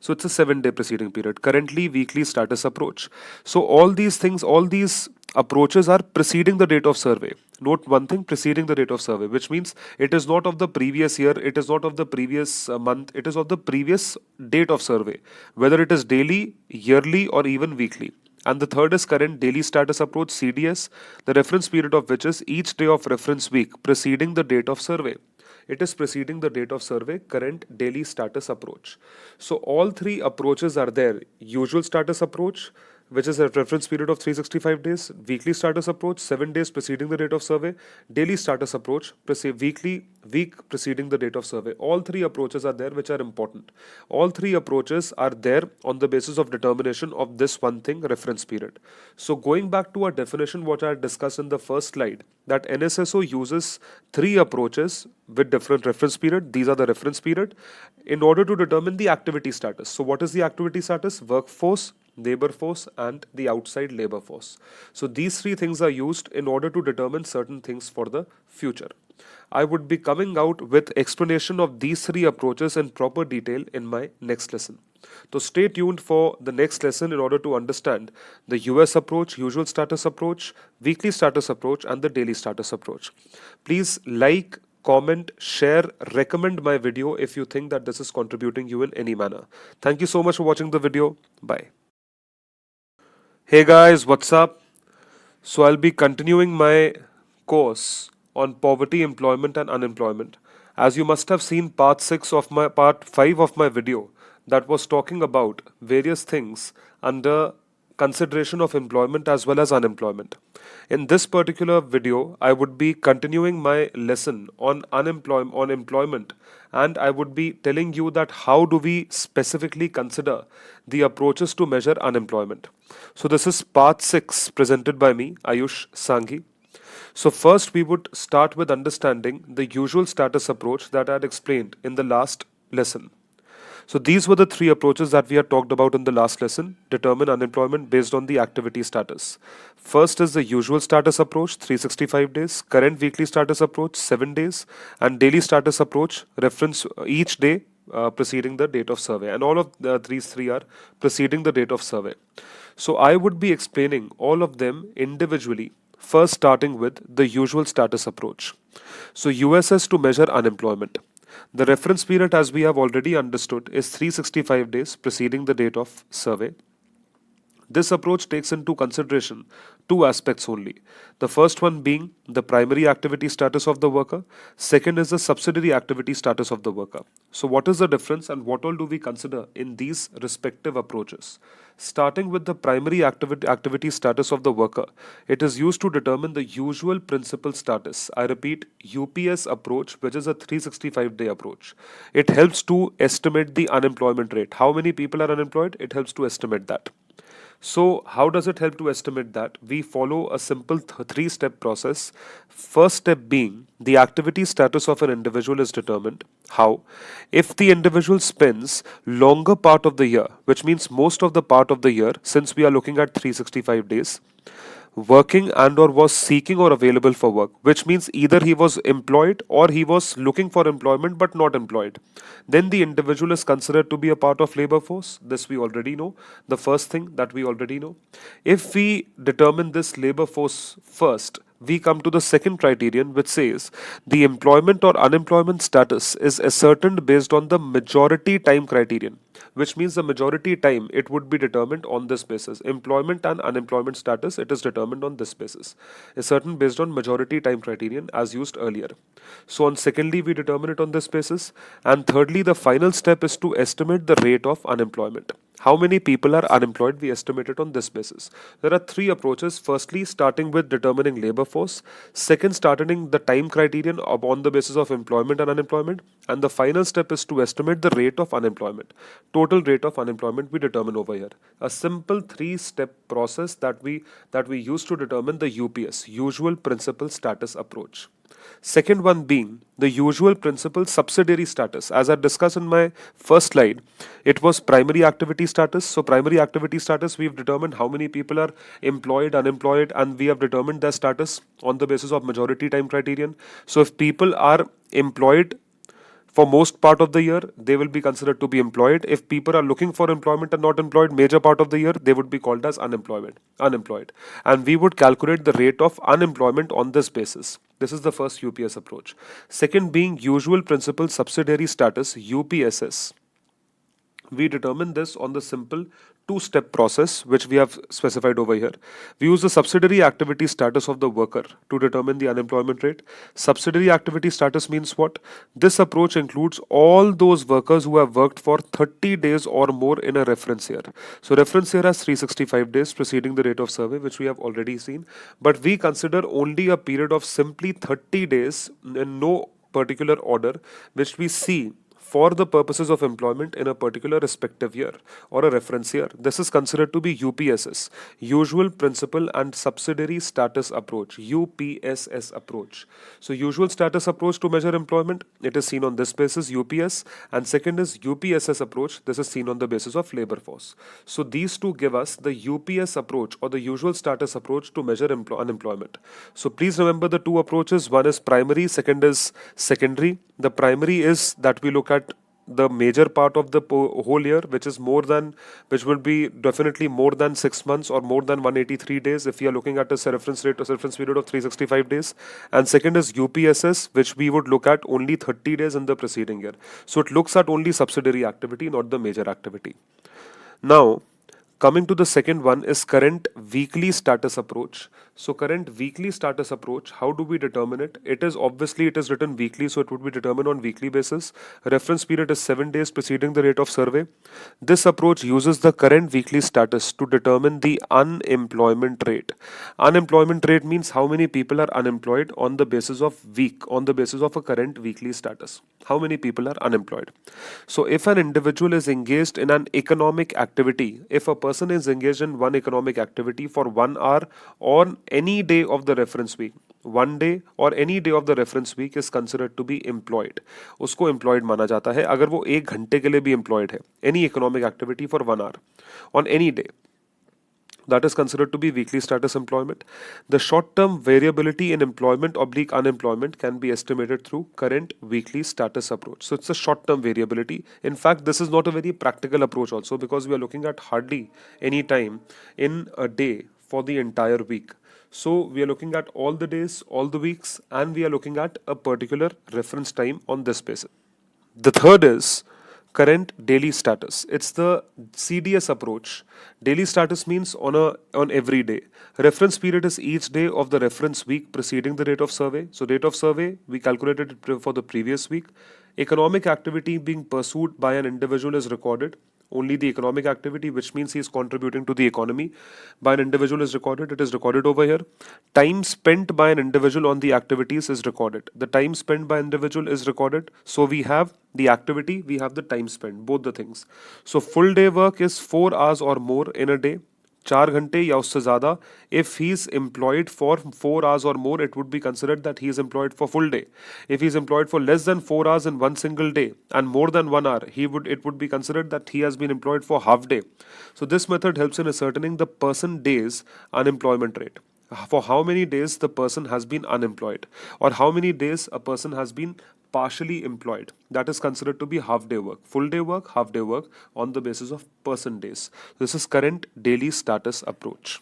A: So it's a 7-day preceding period. Currently weekly status approach. So all these things, all these approaches are preceding the date of survey. Note one thing, preceding the date of survey, which means it is not of the previous year, it is not of the previous month, it is of the previous date of survey, whether it is daily, yearly, or even weekly. And the third is current daily status approach, CDS, the reference period of which is each day of reference week preceding the date of survey. It is preceding the date of survey, current daily status approach. So all three approaches are there. Usual status approach, which is a reference period of 365 days, weekly status approach, 7 days preceding the date of survey, daily status approach, week preceding the date of survey. All three approaches are there, which are important. All three approaches are there on the basis of determination of this one thing, reference period. So going back to our definition, what I discussed in the first slide, that NSSO uses three approaches with different reference period. These are the reference period in order to determine the activity status. So what is the activity status? Workforce, labor force, and the outside labor force. So these three things are used in order to determine certain things for the future. I would be coming out with explanation of these three approaches in proper detail in my next lesson. So stay tuned for the next lesson in order to understand the US approach, usual status approach, weekly status approach, and the daily status approach. Please like, comment, share, recommend my video if you think that this is contributing you in any manner. Thank you so much for watching the video. Bye. Hey guys, what's up? So I'll be continuing my course on poverty, employment and unemployment. As you must have seen part 5 of my video that was talking about various things under consideration of employment as well as unemployment. In this particular video, I would be continuing my lesson on employment, and I would be telling you that how do we specifically consider the approaches to measure unemployment. So this is part 6 presented by me, Ayussh Sanghi. So first we would start with understanding the usual status approach that I had explained in the last lesson. So these were the three approaches that we had talked about in the last lesson. Determine unemployment based on the activity status. First is the usual status approach, 365 days, current weekly status approach, 7 days, and daily status approach, reference each day preceding the date of survey. And all of these three are preceding the date of survey. So I would be explaining all of them individually, first starting with the usual status approach. So USS to measure unemployment. The reference period, as we have already understood, is 365 days preceding the date of survey. This approach takes into consideration two aspects only. The first one being the primary activity status of the worker. Second is the subsidiary activity status of the worker. So what is the difference and what all do we consider in these respective approaches? Starting with the primary activity status of the worker, it is used to determine the usual principal status. I repeat, UPS approach, which is a 365-day approach. It helps to estimate the unemployment rate. How many people are unemployed? It helps to estimate that. So, how does it help to estimate that? We follow a simple three-step process. First step being the activity status of an individual is determined. How? If the individual spends longer part of the year, which means most of the part of the year, since we are looking at 365 days, working and or was seeking or available for work, which means either he was employed or he was looking for employment but not employed, then the individual is considered to be a part of labor force. This we already know, the first thing that we already know. If we determine this labor force first, we come to the second criterion, which says the employment or unemployment status is ascertained based on the majority time criterion, which means the majority time it would be determined on this basis. Employment and unemployment status, it is determined on this basis, ascertained based on majority time criterion as used earlier. So on secondly, we determine it on this basis, and thirdly, the final step is to estimate the rate of unemployment. How many people are unemployed? We estimate it on this basis. There are three approaches. Firstly, starting with determining labor force. Second, starting the time criterion upon the basis of employment and unemployment. And the final step is to estimate the rate of unemployment. Total rate of unemployment we determine over here. A simple three-step process that we use to determine the UPS, usual principal status approach. Second one being the usual principal subsidiary status. As I discussed in my first slide, it was primary activity status. So primary activity status, we've determined how many people are employed, unemployed, and we have determined their status on the basis of majority time criterion. So if people are employed for most part of the year, they will be considered to be employed. If people are looking for employment and not employed major part of the year, they would be called as unemployed. And we would calculate the rate of unemployment on this basis. This is the first UPS approach. Second being usual principal subsidiary status, UPSS. We determine this on the simple two-step process which we have specified over here. We use the subsidiary activity status of the worker to determine the unemployment rate. Subsidiary activity status means what? This approach includes all those workers who have worked for 30 days or more in a reference year. So reference year has 365 days preceding the rate of survey, which we have already seen. But we consider only a period of simply 30 days in no particular order, which we see for the purposes of employment in a particular respective year or a reference year. This is considered to be UPSS, usual principal and subsidiary status approach, UPSS approach. So usual status approach to measure employment, it is seen on this basis, UPS, and second is UPSS approach. This is seen on the basis of labor force. So these two give us the UPS approach or the usual status approach to measure unemployment. So please remember the two approaches. One is primary, second is secondary. The primary is that we look at the major part of the whole year, which will be definitely more than 6 months or more than 183 days if we are looking at a reference rate or reference period of 365 days. And second is UPSS, which we would look at only 30 days in the preceding year. So it looks at only subsidiary activity, not the major activity. Now, coming to the second one is current weekly status approach. So current weekly status approach, how do we determine it? It is written weekly, so it would be determined on weekly basis. Reference period is 7 days preceding the rate of survey. This approach uses the current weekly status to determine the unemployment rate. Unemployment rate means how many people are unemployed on the basis of a current weekly status. How many people are unemployed? So if an individual is engaged in an economic activity, if a person is engaged in one economic activity for 1 hour on any day of the reference week, one day or any day of the reference week is considered to be employed. उसको employed माना जाता है अगर वो 1 घंटे के लिए भी employed है. Any economic activity for 1 hour on any day, that is considered to be weekly status employment. The short-term variability in employment / unemployment can be estimated through current weekly status approach. So it's a short-term variability. In fact, this is not a very practical approach also, because we are looking at hardly any time in a day for the entire week. So we are looking at all the days, all the weeks, and we are looking at a particular reference time on this basis. The third is current daily status. It's the CDS approach. Daily status means on every day. Reference period is each day of the reference week preceding the date of survey. So date of survey, we calculated it for the previous week. Economic activity being pursued by an individual is recorded. Only the economic activity, which means he is contributing to the economy, by an individual is recorded. It is recorded over here. Time spent by an individual on the activities is recorded. The time spent by individual is recorded. So we have the activity, we have the time spent, both the things. So full day work is 4 hours or more in a day. 4 घंटे या उससे ज़्यादा. If he is employed for 4 hours or more, it would be considered that he is employed for full day. If he is employed for less than 4 hours in one single day and more than 1 hour, it would be considered that he has been employed for half day. So this method helps in ascertaining the person days unemployment rate. For how many days the person has been unemployed, or how many days a person has been partially employed. That is considered to be half day work. Full day work, half day work on the basis of person days. This is current daily status approach.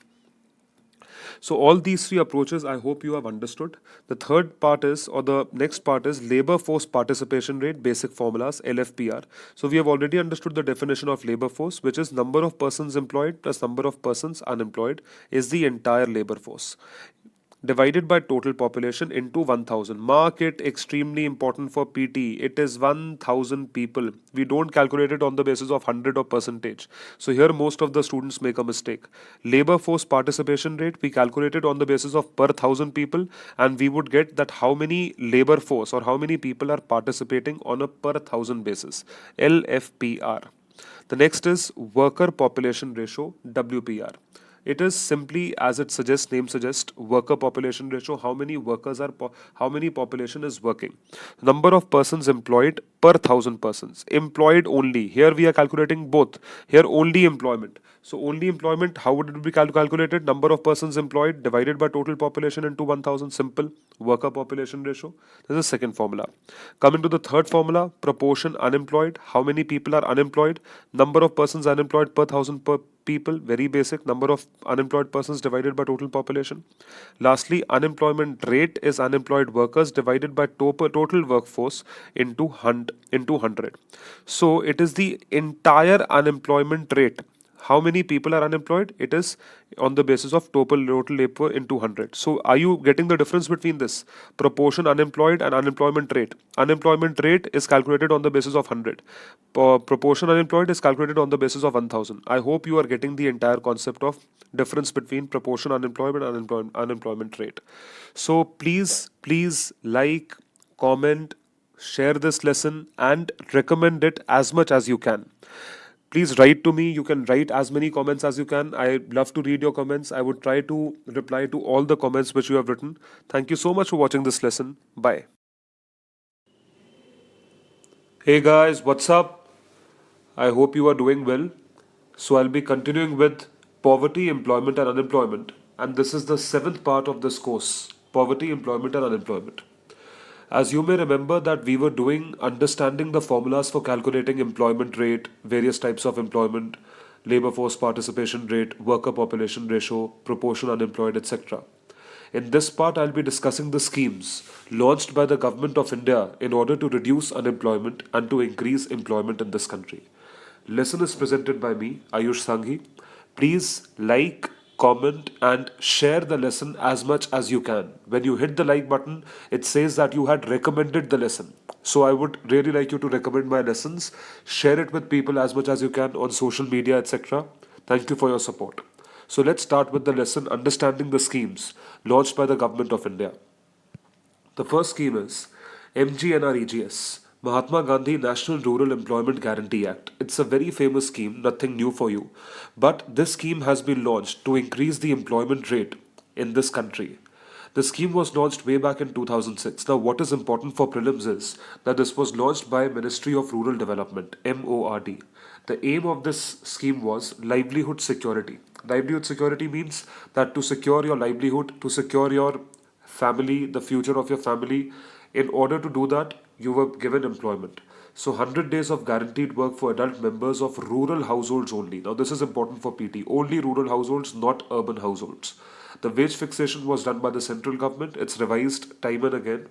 A: So all these three approaches I hope you have understood. The third part is, or the next part is, labor force participation rate, basic formulas, LFPR. So we have already understood the definition of labor force, which is number of persons employed plus number of persons unemployed is the entire labor force, divided by total population into 1000. Mark it, extremely important for PT. It is 1000 people. We don't calculate it on the basis of 100 or percentage. So here most of the students make a mistake. Labor force participation rate, we calculate it on the basis of per 1000 people, and we would get that how many labor force or how many people are participating on a per 1000 basis. LFPR. The next is worker population ratio, WPR. It is simply, as it suggests, name suggests, worker population ratio. How many workers are, how many population is working? Number of persons employed per 1000 persons. Employed only. Here we are calculating both. Here only employment. So only employment, how would it be calculated? Number of persons employed divided by total population into 1000. Simple. Worker population ratio. This is the second formula. Coming to the third formula, proportion unemployed. How many people are unemployed? Number of persons unemployed per 1000 per people, very basic, number of unemployed persons divided by total population. Lastly, unemployment rate is unemployed workers divided by total workforce into 100. So it is the entire unemployment rate. How many people are unemployed? It is on the basis of total labor into 100. So are you getting the difference between this? Proportion unemployed and unemployment rate. Unemployment rate is calculated on the basis of 100. Proportion unemployed is calculated on the basis of 1000. I hope you are getting the entire concept of difference between proportion unemployment and unemployment rate. So please like, comment, share this lesson and recommend it as much as you can. Please write to me. You can write as many comments as you can. I love to read your comments. I would try to reply to all the comments which you have written. Thank you so much for watching this lesson. Bye. Hey guys, what's up? I hope you are doing well. So I'll be continuing with poverty, employment and unemployment. And this is the 7th part of this course, poverty, employment and unemployment. As you may remember that we were doing understanding the formulas for calculating employment rate, various types of employment, labor force participation rate, worker population ratio, proportion unemployed, etc. In this part, I'll be discussing the schemes launched by the Government of India in order to reduce unemployment and to increase employment in this country. Lesson is presented by me, Ayush Sanghi. Please like, comment and share the lesson as much as you can. When you hit the like button, it says that you had recommended the lesson. So I would really like you to recommend my lessons, share it with people as much as you can on social media, etc. Thank you for your support. So let's start with the lesson understanding the schemes launched by the Government of India. The first scheme is MGNREGS, Mahatma Gandhi National Rural Employment Guarantee Act. It's a very famous scheme, nothing new for you. But this scheme has been launched to increase the employment rate in this country. The scheme was launched way back in 2006. Now, what is important for prelims is that this was launched by Ministry of Rural Development, MORD. The aim of this scheme was livelihood security. Livelihood security means that to secure your livelihood, to secure your family, the future of your family, in order to do that, you were given employment. So 100 days of guaranteed work for adult members of rural households only. Now this is important for PT. Only rural households, not urban households. The wage fixation was done by the central government. It's revised time and again.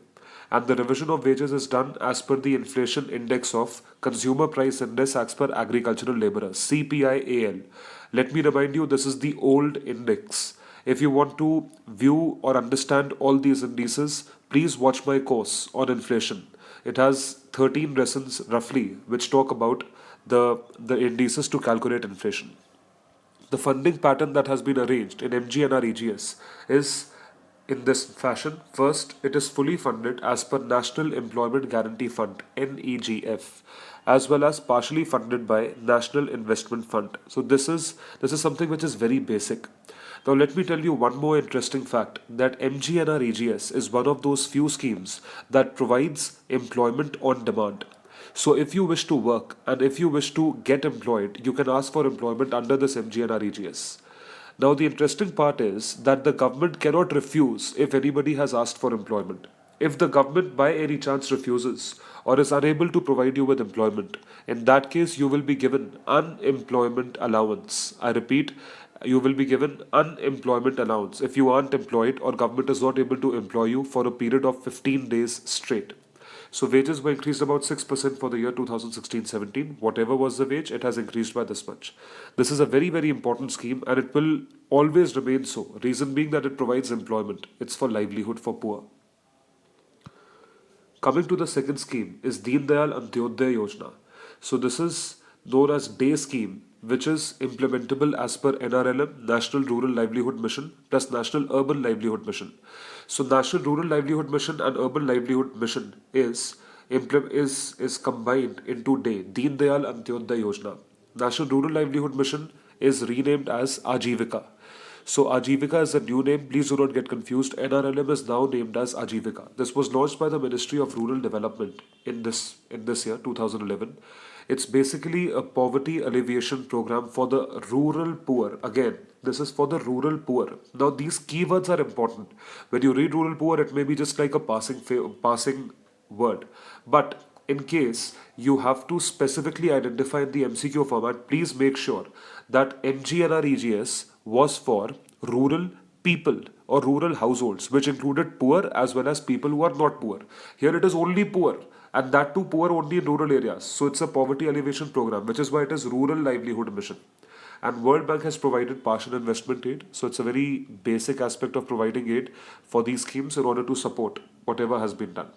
A: And the revision of wages is done as per the inflation index of consumer price index as per agricultural laborers, CPIAL. Let me remind you, this is the old index. If you want to view or understand all these indices, please watch my course on inflation. It has 13 lessons roughly which talk about the indices to calculate inflation. The funding pattern that has been arranged in MGNREGS is in this fashion. First, it is fully funded as per National Employment Guarantee Fund (NEGF), as well as partially funded by National Investment Fund. So this is something which is very basic. Now let me tell you one more interesting fact, that MGNREGS is one of those few schemes that provides employment on demand. So if you wish to work and if you wish to get employed, you can ask for employment under this MGNREGS. Now the interesting part is that the government cannot refuse if anybody has asked for employment. If the government by any chance refuses or is unable to provide you with employment, in that case you will be given unemployment allowance. I repeat, you will be given unemployment allowance if you aren't employed or government is not able to employ you for a period of 15 days straight. So wages were increased about 6% for the year 2016-17. Whatever was the wage, it has increased by this much. This is a very, very important scheme and it will always remain so. Reason being that it provides employment. It's for livelihood for poor. Coming to the second scheme is Deen Dayal Antyodaya Yojana. So this is known as day scheme, which is implementable as per NRLM, National Rural Livelihood Mission, plus National Urban Livelihood Mission. So National Rural Livelihood Mission and Urban Livelihood Mission is combined into day, Deen Dayal Antyodaya Yojana. National Rural Livelihood Mission is renamed as Ajivika. So Ajivika is a new name. Please do not get confused. NRLM is now named as Ajivika. This was launched by the Ministry of Rural Development in this year, 2011. It's basically a poverty alleviation program for the rural poor. Again, this is for the rural poor. Now these keywords are important. When you read rural poor, it may be just like a passing word. But in case you have to specifically identify in the MCQ format, please make sure that MGNREGS was for rural people or rural households, which included poor as well as people who are not poor. Here it is only poor, and that too poor only in rural areas. So it's a poverty alleviation program, which is why it is Rural Livelihood Mission. And World Bank has provided partial investment aid. So it's a very basic aspect of providing aid for these schemes in order to support whatever has been done.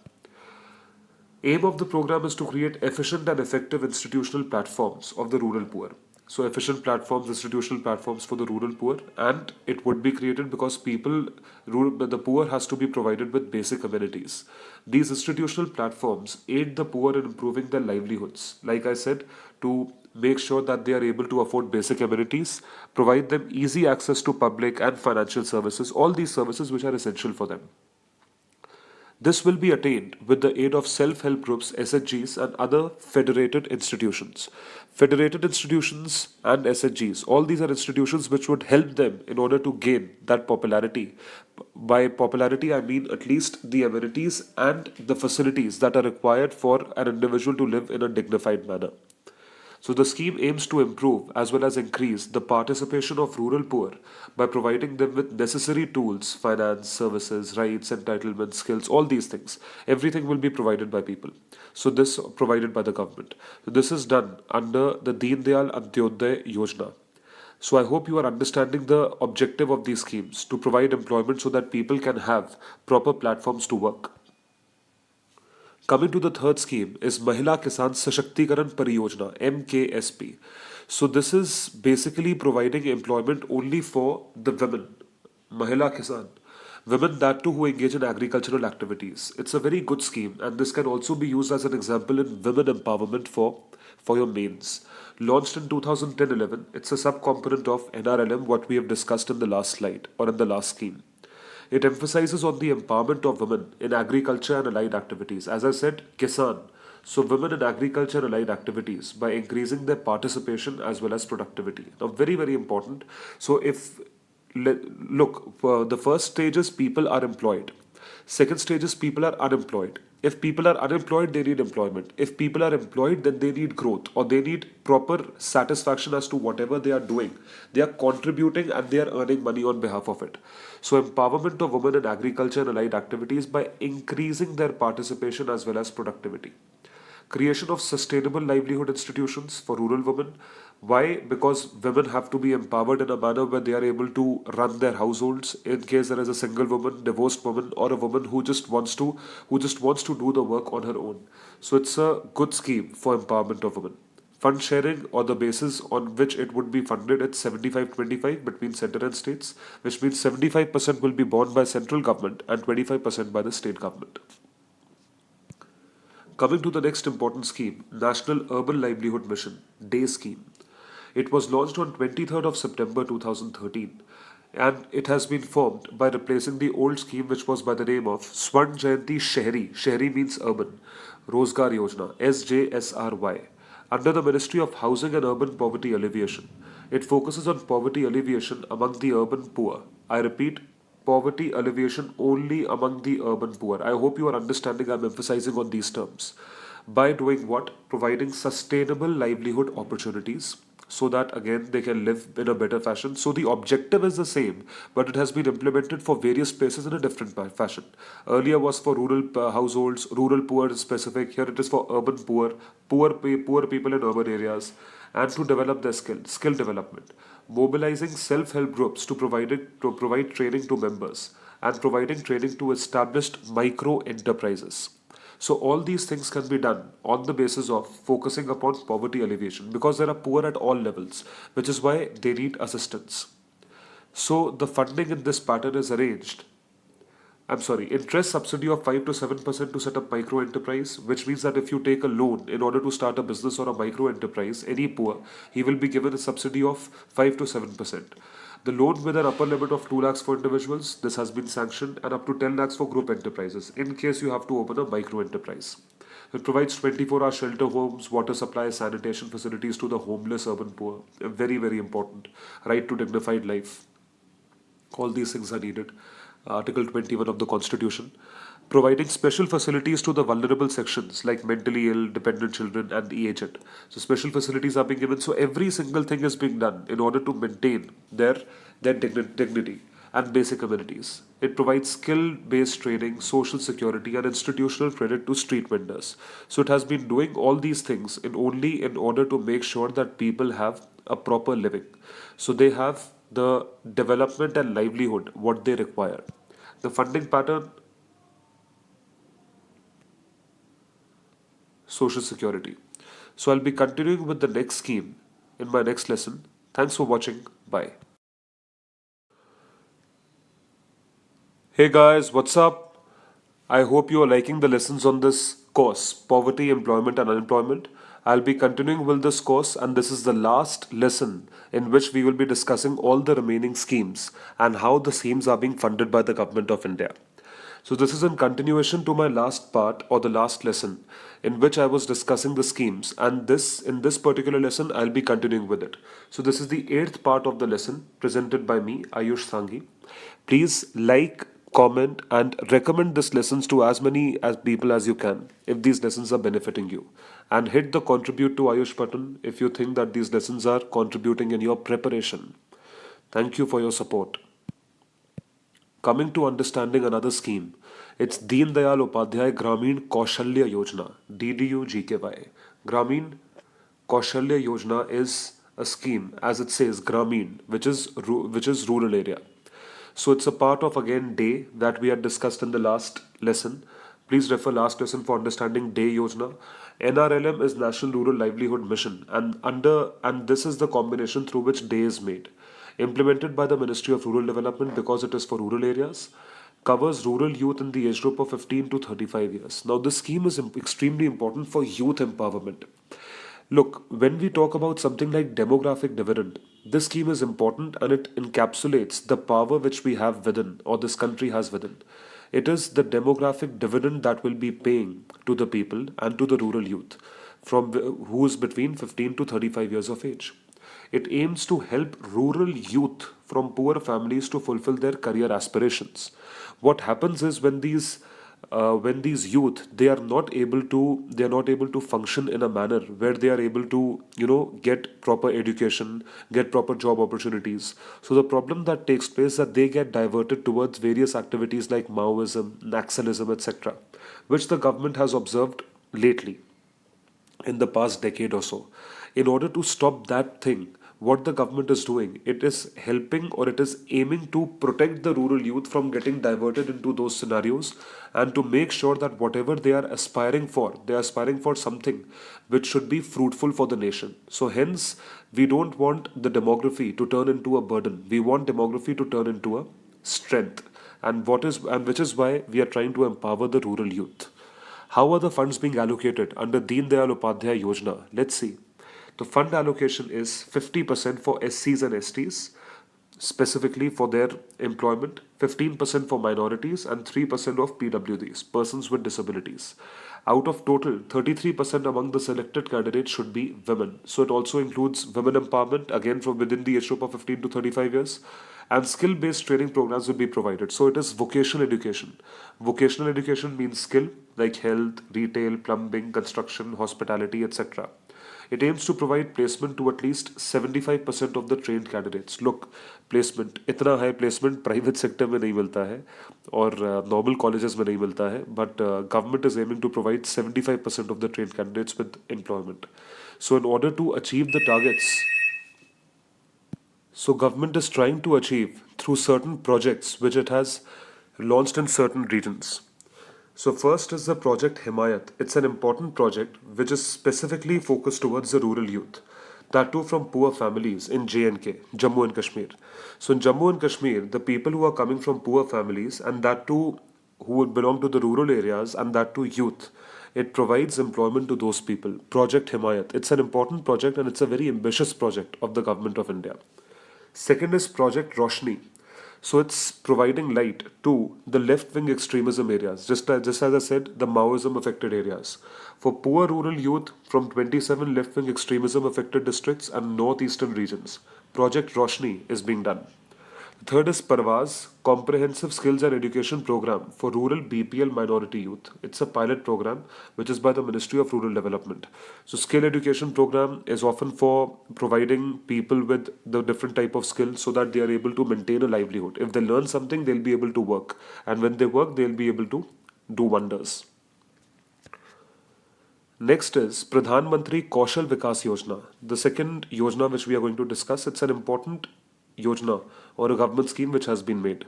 A: Aim of the program is to create efficient and effective institutional platforms of the rural poor. So efficient platforms, institutional platforms for the rural poor, and it would be created because the poor has to be provided with basic amenities. These institutional platforms aid the poor in improving their livelihoods. Like I said, to make sure that they are able to afford basic amenities, provide them easy access to public and financial services, all these services which are essential for them. This will be attained with the aid of self-help groups, SHGs, and other federated institutions. Federated institutions and SHGs, all these are institutions which would help them in order to gain that popularity. By popularity, I mean at least the amenities and the facilities that are required for an individual to live in a dignified manner. So the scheme aims to improve as well as increase the participation of rural poor by providing them with necessary tools, finance, services, rights, entitlements, skills, all these things. Everything will be provided by people. So this provided by the government. So this is done under the Deen Dayal Antyodaya Yojana. So I hope you are understanding the objective of these schemes to provide employment so that people can have proper platforms to work. Coming to the third scheme is Mahila Kisan Sashактikaran Pariyojana, MKSP. So this is basically providing employment only for the women, Mahila Kisan. Women that too who engage in agricultural activities. It's a very good scheme and this can also be used as an example in women empowerment for your mains. Launched in 2010-11, it's a subcomponent of NRLM, what we have discussed in the last slide or in the last scheme. It emphasizes on the empowerment of women in agriculture and allied activities. As I said, Kisan. So women in agriculture and allied activities by increasing their participation as well as productivity. Now very, very important. So look, the first stage is people are employed. Second stage is people are unemployed. If people are unemployed, they need employment. If people are employed, then they need growth, or they need proper satisfaction as to whatever they are doing. They are contributing and they are earning money on behalf of it. So, empowerment of women in agriculture and allied activities by increasing their participation as well as productivity. Creation of sustainable livelihood institutions for rural women. Why? Because women have to be empowered in a manner where they are able to run their households. In case there is a single woman, divorced woman, or a woman who just wants to do the work on her own. So it's a good scheme for empowerment of women. Fund sharing, or the basis on which it would be funded, it's 75-25 between center and states, which means 75% will be borne by central government and 25% by the state government. Coming to the next important scheme, National Urban Livelihood Mission, DAY scheme. It was launched on 23rd of September 2013, and it has been formed by replacing the old scheme which was by the name of Swarn Jayanti Shehri. Shehri means urban. Rozgar Yojana, SJSRY, under the Ministry of Housing and Urban Poverty Alleviation. It focuses on poverty alleviation among the urban poor. I repeat, poverty alleviation only among the urban poor. I hope you are understanding I'm emphasizing on these terms. By doing what? Providing sustainable livelihood opportunities so that again they can live in a better fashion. So the objective is the same, but it has been implemented for various places in a different fashion. Earlier was for rural households, rural poor is specific. Here it is for urban poor, poor people in urban areas, and to develop their skill development, mobilizing self-help groups to provide training to members, and providing training to established micro enterprises. So all these things can be done on the basis of focusing upon poverty alleviation, because there are poor at all levels, which is why they need assistance. So the funding in this pattern is arranged. I'm sorry, interest subsidy of 5 to 7% to set up micro enterprise, which means that if you take a loan in order to start a business or a micro enterprise, any poor, he will be given a subsidy of 5 to 7%. The loan with an upper limit of 2 lakhs for individuals, this has been sanctioned, and up to 10 lakhs for group enterprises, in case you have to open a micro enterprise. It provides 24-hour shelter homes, water supply, sanitation facilities to the homeless urban poor. Very, very important. Right to dignified life. All these things are needed. Article 21 of the Constitution, providing special facilities to the vulnerable sections like mentally ill, dependent children, and the aged. So special facilities are being given. So every single thing is being done in order to maintain their dignity and basic amenities. It provides skill-based training, social security, and institutional credit to street vendors. So it has been doing all these things in order to make sure that people have a proper living. So they have the development and livelihood what they require. The funding pattern, social security. So I'll be continuing with the next scheme in my next lesson. Thanks for watching. Bye. Hey guys, what's up? I hope you are liking the lessons on this course, Poverty, Employment and Unemployment. I'll be continuing with this course, and this is the last lesson in which we will be discussing all the remaining schemes and how the schemes are being funded by the Government of India. So this is in continuation to my last part or the last lesson in which I was discussing the schemes, and this in this particular lesson I'll be continuing with it. So this is the eighth part of the lesson presented by me, Ayush Sanghi. Please like, comment, and recommend this lessons to as many as people as you can if these lessons are benefiting you. And hit the contribute to Ayush button if you think that these lessons are contributing in your preparation. Thank you for your support. Coming to understanding another scheme, it's Deen Dayal Upadhyay Gramin Kaushalya Yojana, DDU-GKY. Gramin Kaushalya Yojana is a scheme, as it says, Gramin, which is rural area. So it's a part of again day that we had discussed in the last lesson. Please refer last lesson for understanding day Yojana. NRLM is National Rural Livelihood Mission, and this is the combination through which day is made. Implemented by the Ministry of Rural Development because it is for rural areas, covers rural youth in the age group of 15 to 35 years. Now, this scheme is extremely important for youth empowerment. Look, when we talk about something like demographic dividend, this scheme is important and it encapsulates the power which we have within or this country has within. It is the demographic dividend that will be paying to the people and to the rural youth from who is between 15 to 35 years of age. It aims to help rural youth from poor families to fulfill their career aspirations. What happens is when these when these youth, they are not able to function in a manner where they are able to, get proper education, get proper job opportunities. So the problem that takes place, that they get diverted towards various activities like Maoism, Naxalism, etc., which the government has observed lately in the past decade or so. In order to stop that thing, what the government is doing, it is helping, or it is aiming to protect the rural youth from getting diverted into those scenarios, and to make sure that whatever they are aspiring for, they are aspiring for something which should be fruitful for the nation. So hence, we don't want the demography to turn into a burden. We want demography to turn into a strength. And which is why we are trying to empower the rural youth. How are the funds being allocated under Deen Dayal Upadhyaya Yojana? Let's see. The fund allocation is 50% for SCs and STs, specifically for their employment, 15% for minorities, and 3% of PWDs, persons with disabilities. Out of total, 33% among the selected candidates should be women. So it also includes women empowerment, again from within the age group of 15 to 35 years. And skill based training programs will be provided. So it is vocational education. Vocational education means skill like health, retail, plumbing, construction, hospitality, etc. It aims to provide placement to at least 75% of the trained candidates. Look, placement, इतना high placement private sector में नहीं मिलता है, और normal colleges में नहीं मिलता है, but government is aiming to provide 75% of the trained candidates with employment. So in order to achieve the targets, so government is trying to achieve through certain projects which it has launched in certain regions. So first is the project Himayat. It's an important project which is specifically focused towards the rural youth. That too from poor families in J&K, Jammu and Kashmir. So in Jammu and Kashmir, the people who are coming from poor families, and that too who would belong to the rural areas, and that too youth, it provides employment to those people. Project Himayat. It's an important project, and it's a very ambitious project of the government of India. Second is Project Roshni. So it's providing light to the left wing extremism areas, just as I said, the Maoism affected areas. For poor rural youth from 27 left wing extremism affected districts and northeastern regions, Project Roshni is being done. Third is Parvaz, Comprehensive Skills and Education Program for Rural BPL Minority Youth. It's a pilot program which is by the Ministry of Rural Development. So skill education program is often for providing people with the different type of skills so that they are able to maintain a livelihood. If they learn something, they'll be able to work. And when they work, they'll be able to do wonders. Next is Pradhan Mantri Kaushal Vikas Yojana. The second yojana which we are going to discuss, it's an important yojana or a government scheme which has been made.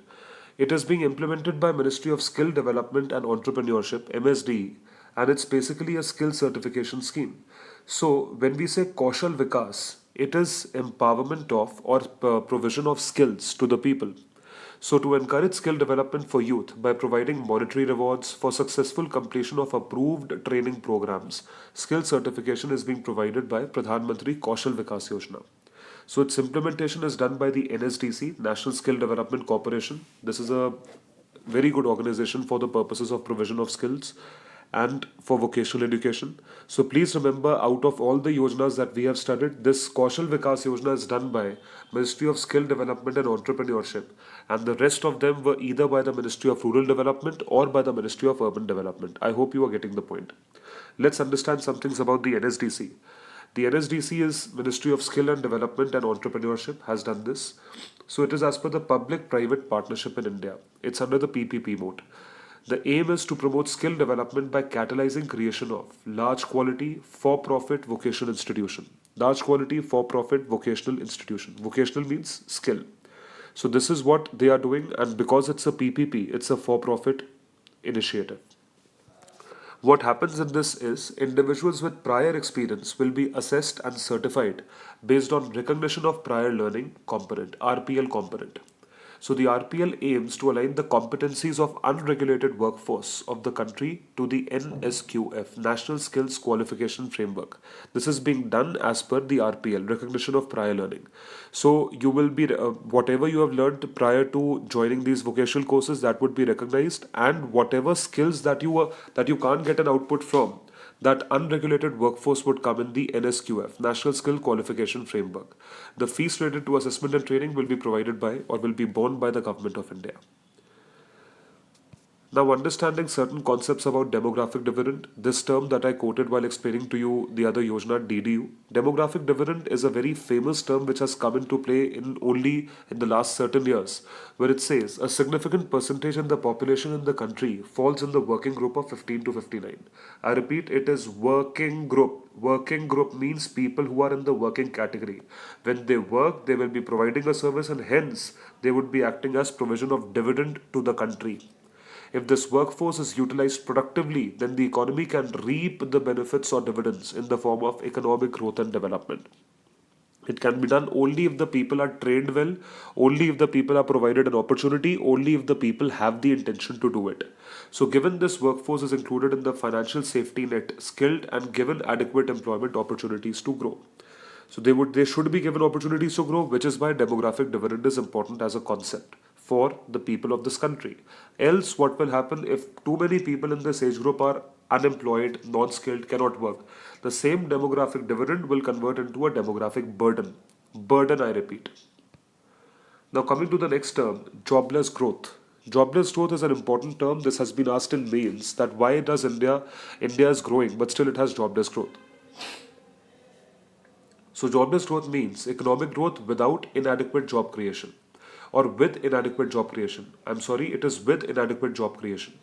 A: It is being implemented by Ministry of Skill Development and Entrepreneurship, MSD, and it's basically a skill certification scheme. So when we say Kaushal Vikas, it is empowerment of, or provision of skills to the people. So, to encourage skill development for youth by providing monetary rewards for successful completion of approved training programs, skill certification is being provided by Pradhan Mantri Kaushal Vikas Yojana. So, its implementation is done by the NSDC, National Skill Development Corporation. This is a very good organization for the purposes of provision of skills and for vocational education. So please remember, out of all the yojanas that we have studied, this Kaushal Vikas Yojana is done by Ministry of Skill Development and Entrepreneurship, and the rest of them were either by the Ministry of Rural Development or by the Ministry of Urban Development. I hope you are getting the point. Let's understand some things about the NSDC. The NSDC is Ministry of Skill and Development and Entrepreneurship has done this. So it is as per the public-private partnership in India. It's under the PPP mode. The aim is to promote skill development by catalyzing creation of large quality for-profit vocational institution. Large quality for-profit vocational institution. Vocational means skill. So this is what they are doing, and because it's a PPP, it's a for-profit initiative. What happens in this is individuals with prior experience will be assessed and certified based on recognition of prior learning component, RPL component. So the RPL aims to align the competencies of unregulated workforce of the country to the NSQF, National Skills Qualification Framework. This is being done as per the RPL, recognition of prior learning. So you will be, whatever you have learned prior to joining these vocational courses, that would be recognized, and whatever skills that you can't get an output from, that unregulated workforce would come in the NSQF, National Skill Qualification Framework. The fees related to assessment and training will be provided by or will be borne by the Government of India. Now, understanding certain concepts about demographic dividend, this term that I quoted while explaining to you the other Yojana DDU, demographic dividend is a very famous term which has come into play in only in the last certain years, where it says a significant percentage in the population in the country falls in the working group of 15 to 59. I repeat, it is working group. Working group means people who are in the working category. When they work, they will be providing a service and hence they would be acting as provision of dividend to the country. If this workforce is utilized productively, then the economy can reap the benefits or dividends in the form of economic growth and development. It can be done only if the people are trained well, only if the people are provided an opportunity, only if the people have the intention to do it. So, given this workforce is included in the financial safety net, skilled and given adequate employment opportunities to grow. So they should be given opportunities to grow, which is why demographic dividend is important as a concept for the people of this country. Else, what will happen if too many people in this age group are unemployed, non-skilled, cannot work? The same demographic dividend will convert into a demographic burden. Burden, I repeat. Now, coming to the next term, jobless growth. Jobless growth is an important term. This has been asked in mails that why does India is growing, but still it has jobless growth. So, jobless growth means economic growth without inadequate job creation or with inadequate job creation. I'm sorry, it is with inadequate job creation.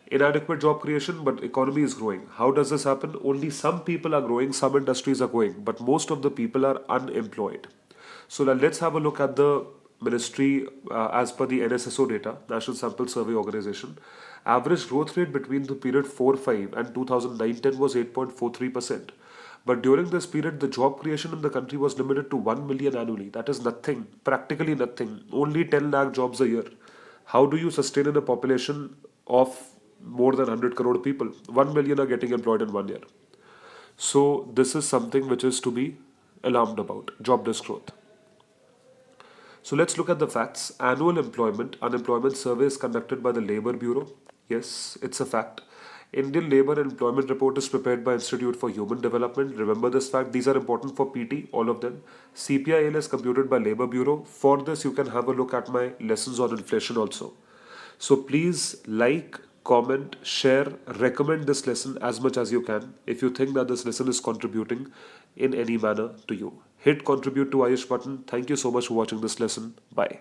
A: Inadequate job creation, but economy is growing. How does this happen? Only some people are growing, some industries are growing, but most of the people are unemployed. So, now let's have a look at the ministry as per the NSSO data, National Sample Survey Organization. Average growth rate between the period 4-5 and 2009-10 was 8.43%. But during this period, the job creation in the country was limited to 1 million annually. That is nothing, practically nothing. Only 10 lakh jobs a year. How do you sustain in a population of more than 100 crore people? 1 million are getting employed in 1 year. So, this is something which is to be alarmed about jobless growth. So, let's look at the facts. Annual unemployment survey is conducted by the Labour Bureau. Yes, it's a fact. Indian Labour and Employment Report is prepared by Institute for Human Development. Remember this fact. These are important for PT, all of them. CPIL is computed by Labour Bureau. For this, you can have a look at my lessons on inflation also. So please like, comment, share, recommend this lesson as much as you can if you think that this lesson is contributing in any manner to you. Hit contribute to Ayush button. Thank you so much for watching this lesson. Bye.